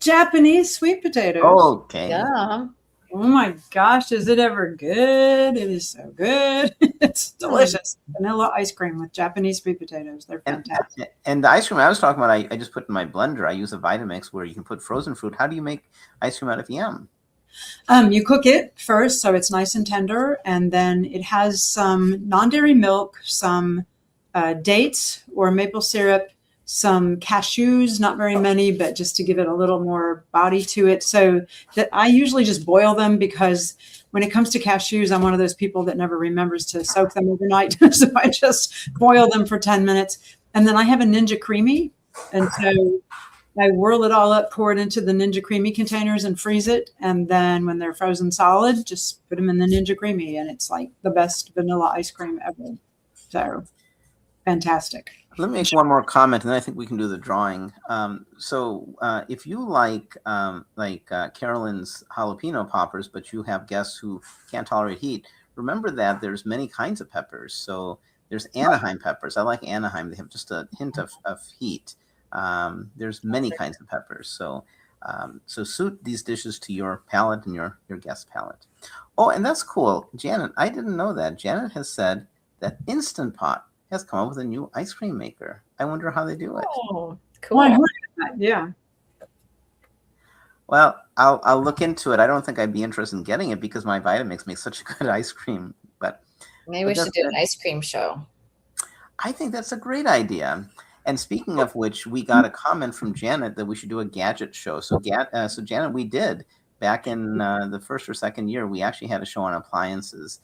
Japanese sweet potatoes. Okay. Yeah. Oh my gosh, is it ever good? It is so good. It's delicious. Vanilla ice cream with Japanese sweet potatoes. They're fantastic. And the ice cream I was talking about, I just put in my blender. I use a Vitamix where you can put frozen fruit. How do you make ice cream out of yam? You cook it first so it's nice and tender, and then it has some non-dairy milk, some dates or maple syrup, some cashews, not very many, but just to give it a little more body to it. So that I usually just boil them, because when it comes to cashews, I'm one of those people that never remembers to soak them overnight. So I just boil them for 10 minutes. And then I have a Ninja Creamy. And so I whirl it all up, pour it into the Ninja Creamy containers and freeze it. And then when they're frozen solid, just put them in the Ninja Creamy. And it's like the best vanilla ice cream ever. So fantastic. Let me make one more comment, and then I think we can do the drawing. If you like Carolyn's jalapeno poppers, but you have guests who can't tolerate heat, remember that there's many kinds of peppers. So there's Anaheim peppers. I like Anaheim. They have just a hint of heat. There's many kinds of peppers. So suit these dishes to your palate and your guest palate. Oh, and that's cool. Janet, I didn't know that. Janet has said that Instant Pot has come up with a new ice cream maker. I wonder how they do it. Oh, cool. Well, I heard that. Yeah. Well, I'll look into it. I don't think I'd be interested in getting it because my Vitamix makes such a good ice cream. But maybe we should do an ice cream show. I think that's a great idea. And speaking of which, we got a comment from Janet that we should do a gadget show. So Janet, we did back in the first or second year. We actually had a show on appliances.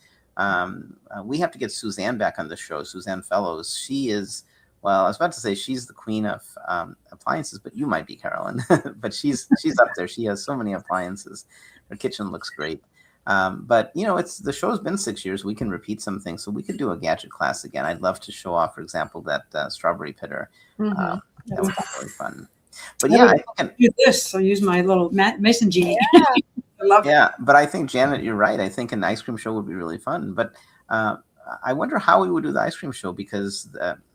We have to get Suzanne back on the show. Suzanne Fellows. She is, well, I was about to say she's the queen of appliances, but you might be, Carolyn. But she's up there. She has so many appliances. Her kitchen looks great. But it's the show's been 6 years. We can repeat some things, so we could do a gadget class again. I'd love to show off, for example, that strawberry pitter. Mhm. That would be really fun. But I yeah, would do this. I'll use my little mason genie. I love it. yeah. But I think, Janet, you're right. I think an ice cream show would be really fun. But I wonder how we would do the ice cream show, because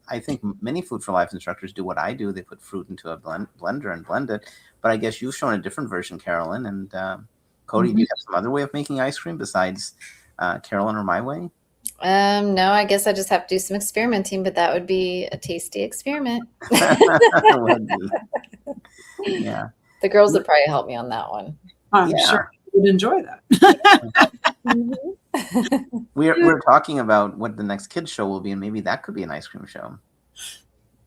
I think many Food for Life instructors do what I do. They put fruit into a blender and blend it. But I guess you've shown a different version, Carolyn. And Cody, do you have some other way of making ice cream besides Carolyn or my way? No, I guess I just have to do some experimenting, but that would be a tasty experiment. Yeah. The girls would probably help me on that one. I'm Yeah. sure you would enjoy that. We're talking about what the next kids show will be, and maybe that could be an ice cream show.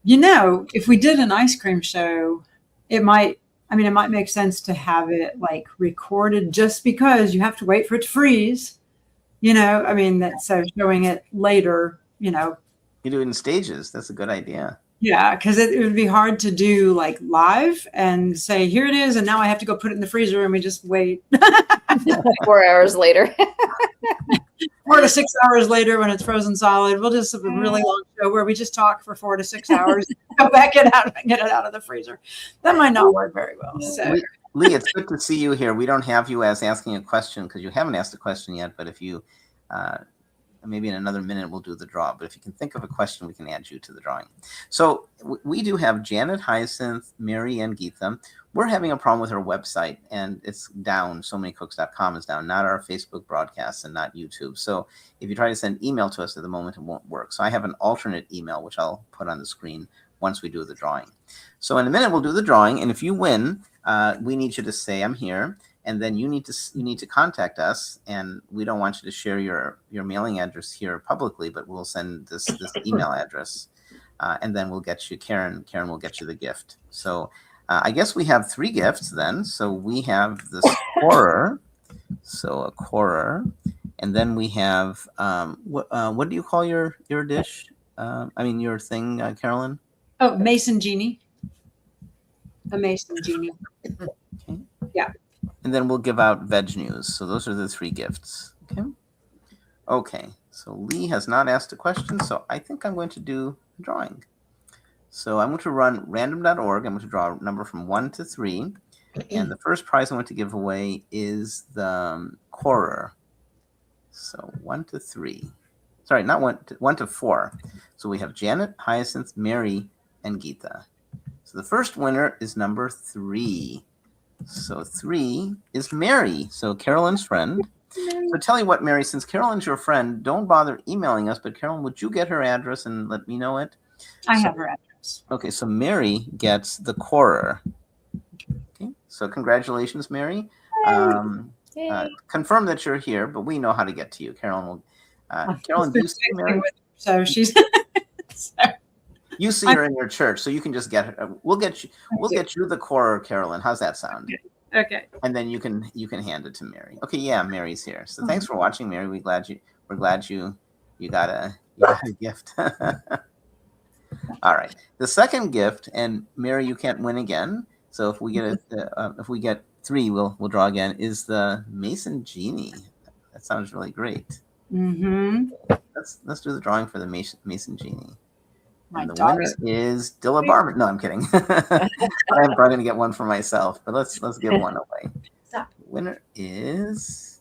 If we did an ice cream show, it might make sense to have it like recorded, just because you have to wait for it to freeze. So showing it later, You do it in stages. That's a good idea. yeah, because it would be hard to do like live and say, here it is, and now I have to go put it in the freezer, and we just wait 4 hours later. 4 to 6 hours later when it's frozen solid. We'll just have a really long show where we just talk for 4 to 6 hours, go back it out and get it out of the freezer. That might not work very well. So Lee, it's good to see you here. We don't have you as asking a question because you haven't asked a question yet, but if you maybe in another minute we'll do the draw. But if you can think of a question, we can add you to the drawing. So we do have Janet, Hyacinth, Mary, and Geetha. We're having a problem with our website, and it's down. SoManyCooks.com is down, not our Facebook broadcasts and not YouTube. So if you try to send email to us at the moment, it won't work. So I have an alternate email, which I'll put on the screen once we do the drawing. So in a minute, we'll do the drawing. And if you win, we need you to say, I'm here. And then you need to contact us, and we don't want you to share your mailing address here publicly, but we'll send this email address, and then we'll get you Karen. Karen will get you the gift. So I guess we have 3 gifts then. So we have this corer, so a corer, and then we have what do you call your dish? Your thing, Carolyn. Oh, mason genie. A mason genie. Okay. Yeah. And then we'll give out veg news. So those are the 3 gifts. Okay. So Lee has not asked a question, so I think I'm going to do a drawing. So I'm going to run random.org. I'm going to draw a number from 1 to 3. And the first prize I want to give away is the corer. So 1 to 3. Sorry, not 1 to 4. So we have Janet, Hyacinth, Mary, and Geetha. So the first winner is number 3. So 3 is Mary. So Carolyn's friend. So tell you what, Mary, since Carolyn's your friend, don't bother emailing us. But Carolyn, would you get her address and let me know it? I have her address. Okay, so Mary gets the corer. Okay, so congratulations, Mary. Confirm that you're here, but we know how to get to you. Carolyn will. Carolyn, do you see Mary? So she's. You see her in your church, so you can just get her. We'll get you the corer, Carolyn. How's that sound? Okay. And then you can hand it to Mary. Okay, yeah, Mary's here. So thanks for watching, Mary. We're glad you got a gift. All right. The second gift, and Mary, you can't win again. So if we get 3, we'll draw again. Is the Mason Genie? That sounds really great. Mm-hmm. Let's do the drawing for the Mason Genie. And the dog winner is Dilla Barman. No, I'm kidding. I'm probably going to get one for myself, but let's give one away. Stop. The winner is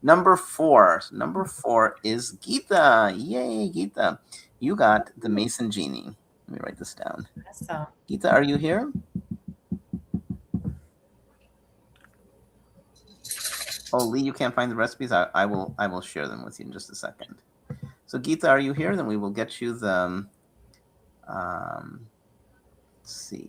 number 4. So number 4 is Geetha. Yay, Geetha. You got the Mason Genie. Let me write this down. Awesome. Geetha, are you here? Oh, Lee, you can't find the recipes? I will share them with you in just a second. So Geetha, are you here? Then we will get you the, let's see.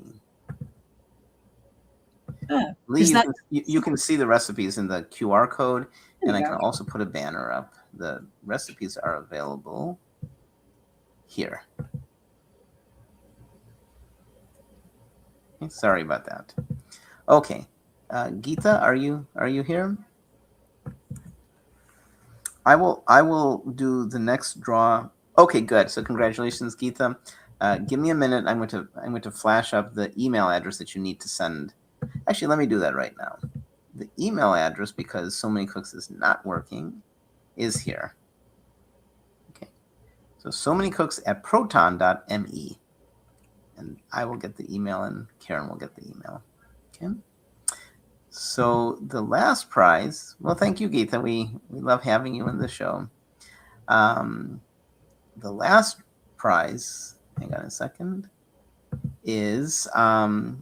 Lee, you can see the recipes in the QR code, and I can also put a banner up. The recipes are available here. Okay, sorry about that. Okay, Geetha, are you here? I will do the next draw. Okay, good. So congratulations, Geetha. Give me a minute. I'm going to flash up the email address that you need to send. Actually, let me do that right now. the email address, because So Many Cooks is not working, is here. Okay. So Many Cooks at proton.me. And I will get the email and Karen will get the email. Okay. So the last prize, well, thank you, Geeta. We love having you in the show. The last prize, hang on a second, is the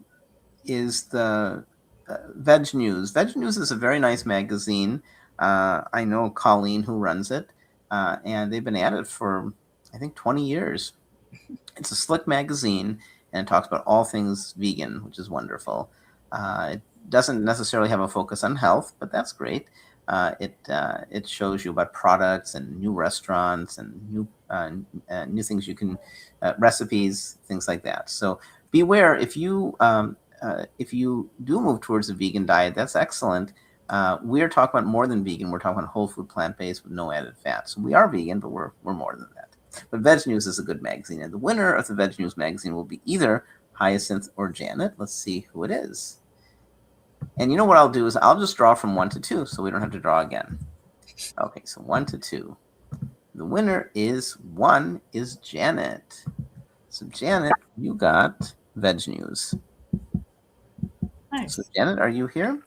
Veg News. Veg News is a very nice magazine. I know Colleen, who runs it, and they've been at it for, I think, 20 years. It's a slick magazine, and it talks about all things vegan, which is wonderful. It doesn't necessarily have a focus on health, but that's great. It shows you about products and new restaurants and new things you can, recipes, things like that. So beware, if you do move towards a vegan diet, that's excellent. We're talking about more than vegan. We're talking about whole food, plant-based with no added fat. So we are vegan, but we're more than that. But Veg News is a good magazine, and the winner of the Veg News magazine will be either Hyacinth or Janet. Let's see who it is. And you know what I'll do is I'll just draw from 1 to 2, so we don't have to draw again. Okay, so 1 to 2. The winner is 1 is Janet. So Janet, you got Veg News. Nice. So Janet, are you here?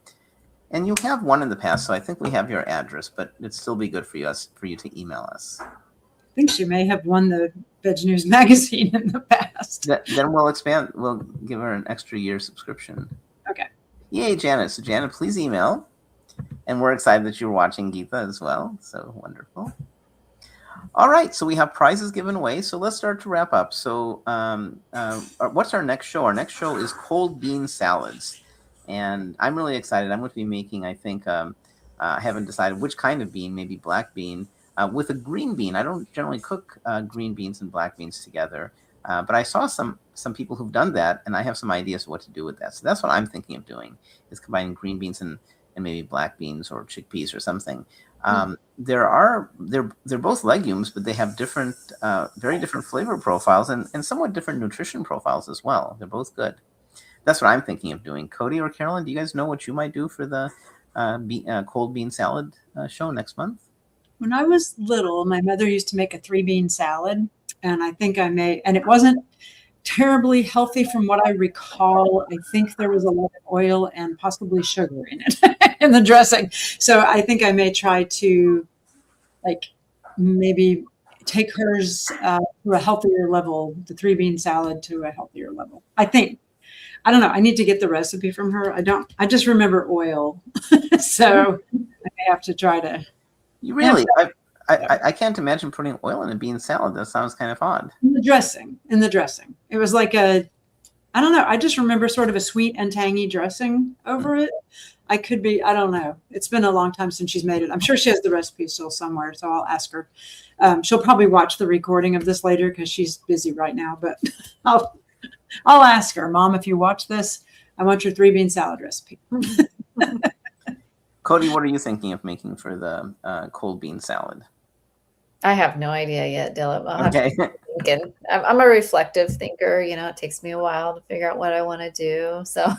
And you have won in the past, so I think we have your address, but it'd still be good for you to email us. I think she may have won the Veg News magazine in the past. Then we'll expand. We'll give her an extra year subscription. Okay. Yay, Janet. So Janet, please email. And we're excited that you're watching Geeta as well. So wonderful. All right. So we have prizes given away. So let's start to wrap up. So what's our next show? Our next show is cold bean salads. And I'm really excited. I'm going to be making, I think, I haven't decided which kind of bean, maybe black bean, with a green bean. I don't generally cook green beans and black beans together. But I saw some people who've done that, and I have some ideas of what to do with that. So that's what I'm thinking of doing, is combining green beans and maybe black beans or chickpeas or something. They're both legumes, but they have different, very different flavor profiles and somewhat different nutrition profiles as well. They're both good. That's what I'm thinking of doing. Cody or Carolyn, do you guys know what you might do for the cold bean salad show next month? When I was little, my mother used to make a 3-bean salad, and I think I made, and it wasn't terribly healthy from what I recall. I think there was a lot of oil and possibly sugar in it in the dressing. So I think I may try to, like, maybe take hers to a healthier level, the 3-bean salad to a healthier level. I think. I don't know. I need to get the recipe from her. I just remember oil. So I may have to try to. You really? I can't imagine putting oil in a bean salad. That sounds kind of odd. In the dressing. It was like I don't know. I just remember sort of a sweet and tangy dressing over it. I don't know. It's been a long time since she's made it. I'm sure she has the recipe still somewhere, so I'll ask her. She'll probably watch the recording of this later because she's busy right now, but I'll ask her, Mom, if you watch this, I want your 3-bean salad recipe. Cody, what are you thinking of making for the cold bean salad? I have no idea yet, Dylan. Okay. I'm a reflective thinker. You know, it takes me a while to figure out what I want to do. So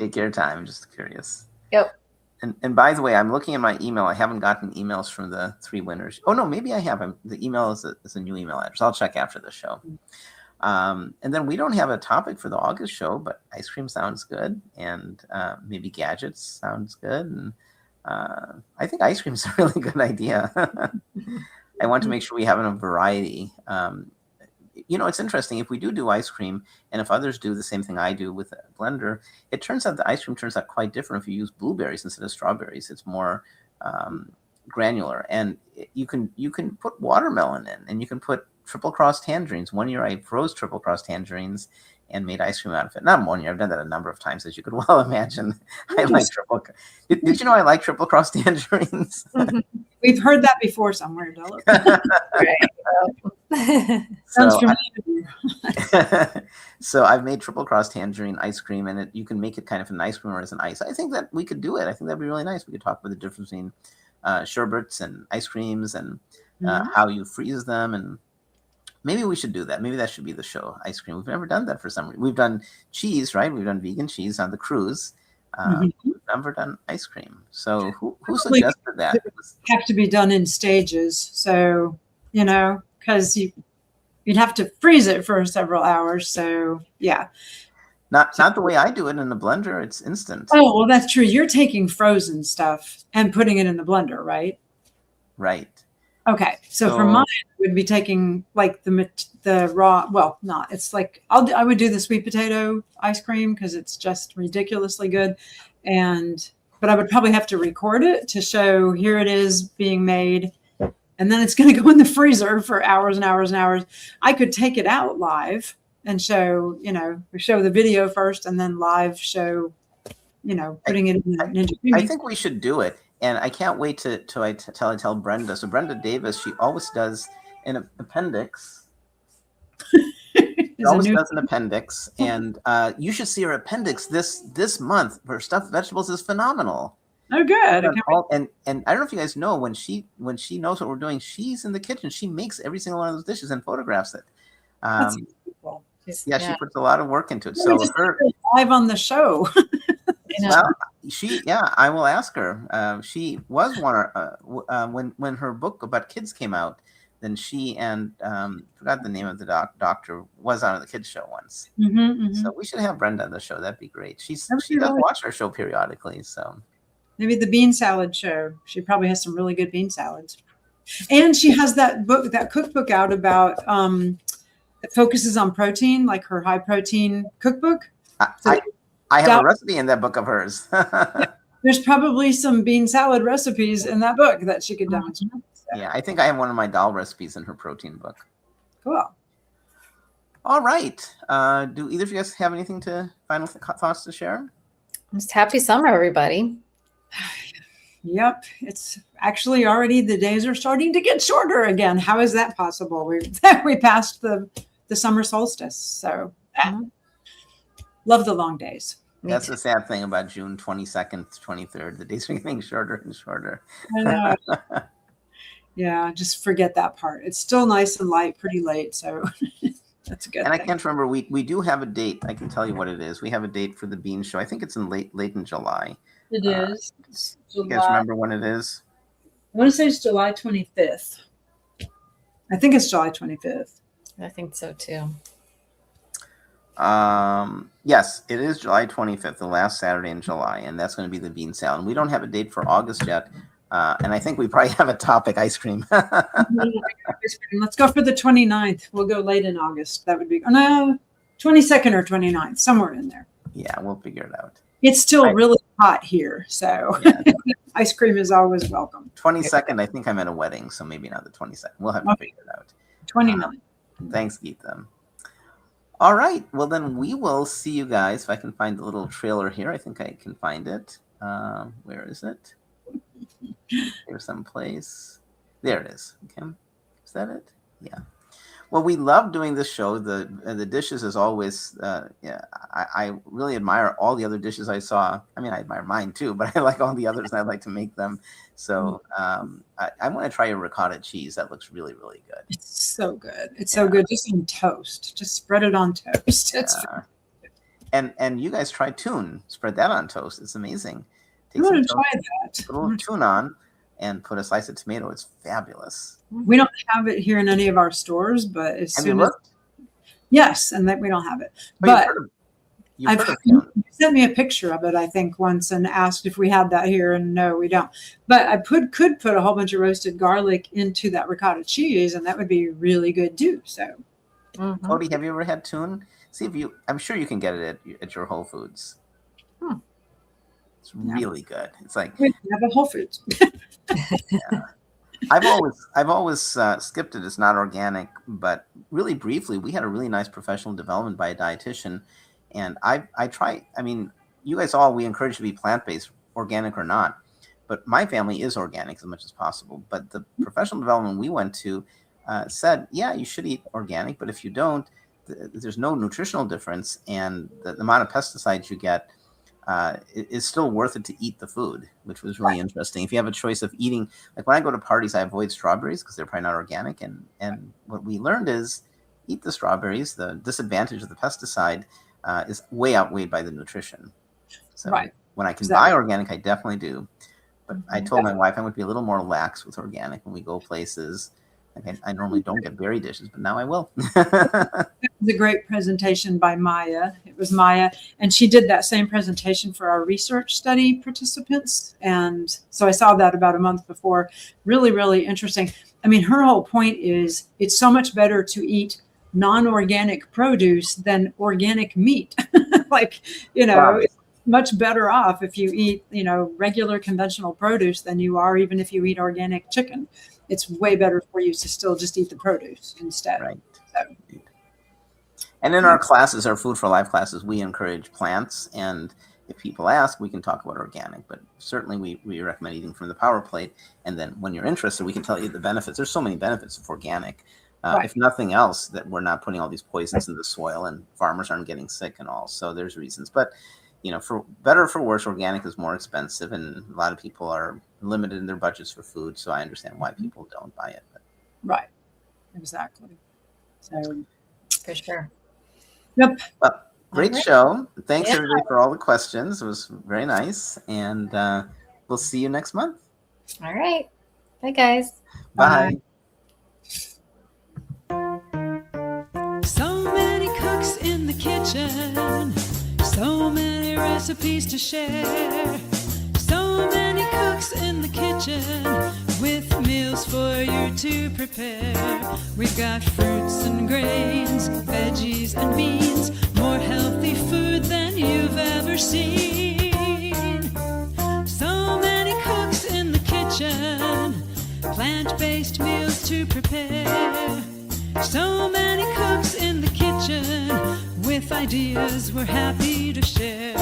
Take your time. I'm just curious. Yep. And by the way, I'm looking at my email. I haven't gotten emails from the 3 winners. Oh, no, maybe I have. The email is a new email address. I'll check after the show. And then we don't have a topic for the August show, but ice cream sounds good. And maybe gadgets sounds good. And I think ice cream is a really good idea. I want to make sure we have enough variety. It's interesting. If we do ice cream, and if others do the same thing I do with a blender, it turns out the ice cream turns out quite different if you use blueberries instead of strawberries. It's more granular. And you can put watermelon in, and you can put triple cross tangerines. One year I froze triple cross tangerines and made ice cream out of it. Not one year, I've done that a number of times, as you could well imagine. I like triple. Did you know I like triple cross tangerines? We've heard that before somewhere, Della. Right. So I've made triple cross tangerine ice cream, and you can make it kind of an ice cream or as an ice. I think that we could do it. I think that'd be really nice. We could talk about the difference between sherbets and ice creams and how you freeze them, and maybe we should do that. Maybe that should be the show, ice cream. We've never done that for some reason. We've done cheese, right? We've done vegan cheese on the cruise. We've never done ice cream. So who suggested that? Have to be done in stages. So, because you'd have to freeze it for several hours. So yeah. Not the way I do it in the blender. It's instant. Oh, well, that's true. You're taking frozen stuff and putting it in the blender, right? Right. Okay. So for mine, I would be taking like the raw, well, not, it's like, I would do the sweet potato ice cream because it's just ridiculously good. But I would probably have to record it to show here it is being made. And then it's going to go in the freezer for hours and hours and hours. I could take it out live and show, we show the video first and then live show, putting it in the Ninja Creamy. I think we should do it. And I can't wait till I tell Brenda. So Brenda Davis, she always does an appendix. She always does an appendix. And you should see her appendix this month. Her stuffed vegetables is phenomenal. Oh, good. And I don't know if you guys know, when she knows what we're doing, she's in the kitchen. She makes every single one of those dishes and photographs it. That's cool. She puts a lot of work into it. So her live on the show. Well, I will ask her. She was one when her book about kids came out. Then she and forgot the name of the doctor was on the kids show once. So we should have Brenda on the show. That'd be great. She does watch our show periodically. So maybe the bean salad show. She probably has some really good bean salads. And she has that cookbook out about that focuses on protein, like her high protein cookbook. I have a recipe in that book of hers. There's probably some bean salad recipes in that book that she could demonstrate. Yeah, I think I have one of my dal recipes in her protein book. Cool. All right. Do either of you guys have anything final thoughts to share? Just happy summer, everybody. Yep. It's actually already, the days are starting to get shorter again. How is that possible? We passed the summer solstice. So love the long days. That's the sad thing about June 22nd, 23rd. The days are getting shorter and shorter. I know. Yeah, just forget that part. It's still nice and light, pretty late. So that's a good thing. I can't remember. We do have a date. I can tell you what it is. We have a date for the bean show. I think it's in late in July. It is. You guys remember when it is? I want to say it's July 25th. I think it's July 25th. I think so too. Yes, it is July 25th, the last Saturday in July, and that's going to be the bean salad. And we don't have a date for August yet, and I think we probably have a topic: ice cream. Let's go for the 29th. We'll go late in August. That would be 22nd or 29th, somewhere in there. Yeah, we'll figure it out. It's still really hot here, so ice cream is always welcome. 22nd, I think I'm at a wedding, so maybe not the 22nd. We'll have to figure it out. 29th. Thanks, Geetha. All right. Well, then we will see you guys. If I can find the little trailer here, I think I can find it. Where is it? There's someplace. There it is. Okay. Is that it? Yeah. Well, we love doing this show. The dishes is always, I really admire all the other dishes I saw. I mean, I admire mine too, but I like all the others and I like to make them. So I want to try your ricotta cheese. That looks really, really good. It's so good. It's so good. Just on toast. Just spread it on toast. And you guys try tune. Spread that on toast. It's amazing. I want to try that. Put a little tune on and put a slice of tomato. It's fabulous. We don't have it here in any of our stores, but as soon as yes, and that we don't have it. But you sent me a picture of it, I think, once and asked if we had that here, and no, we don't. But I could put a whole bunch of roasted garlic into that ricotta cheese, and that would be really good too. So, Cody, have you ever had tune? See if you. I'm sure you can get it at your Whole Foods. It's really good. It's like we have a Whole Foods. Yeah. I've always skipped it. It's not organic, but really briefly, we had a really nice professional development by a dietitian, and I try. I mean, you guys we encourage to be plant-based, organic or not, but my family is organic as much as possible. But the professional development we went to said, yeah, you should eat organic, but if you don't, there's no nutritional difference, and the amount of pesticides you get. It's still worth it to eat the food, which was really interesting. If you have a choice of eating, like when I go to parties, I avoid strawberries because they're probably not organic. And what we learned is eat the strawberries. The disadvantage of the pesticide is way outweighed by the nutrition. So When I can Exactly. buy organic, I definitely do. But I told my wife I would be a little more lax with organic when we go places. Like I normally don't get berry dishes, but now I will. It was a great presentation by Maya. It was Maya, and she did that same presentation for our research study participants. And so I saw that about a month before. Really, really interesting. I mean, her whole point is it's so much better to eat non-organic produce than organic meat. Like, Wow. it's much better off if you eat, regular conventional produce than you are even if you eat organic chicken. It's way better for you to still just eat the produce instead. Right. So, And in our classes, our Food for Life classes, we encourage plants. And if people ask, we can talk about organic. But certainly we recommend eating from the power plate. And then when you're interested, we can tell you the benefits. There's so many benefits of organic. Right. If nothing else, that we're not putting all these poisons in the soil and farmers aren't getting sick and all. So there's reasons. But, for better or for worse, organic is more expensive. And a lot of people are limited in their budgets for food. So I understand why people don't buy it. But. right. Exactly. So, For sure. yep. Well, great right. show. Thanks Yeah. everybody for all the questions. It was very nice. And we'll see you next month. All right. Bye, guys. Bye. So many cooks in the kitchen, so many recipes to share. So many cooks in the kitchen with meals for you to prepare. We've got fruits and grains, veggies and beans, more healthy food than you've ever seen. So many cooks in the kitchen, plant-based meals to prepare. So many cooks in the kitchen with ideas we're happy to share.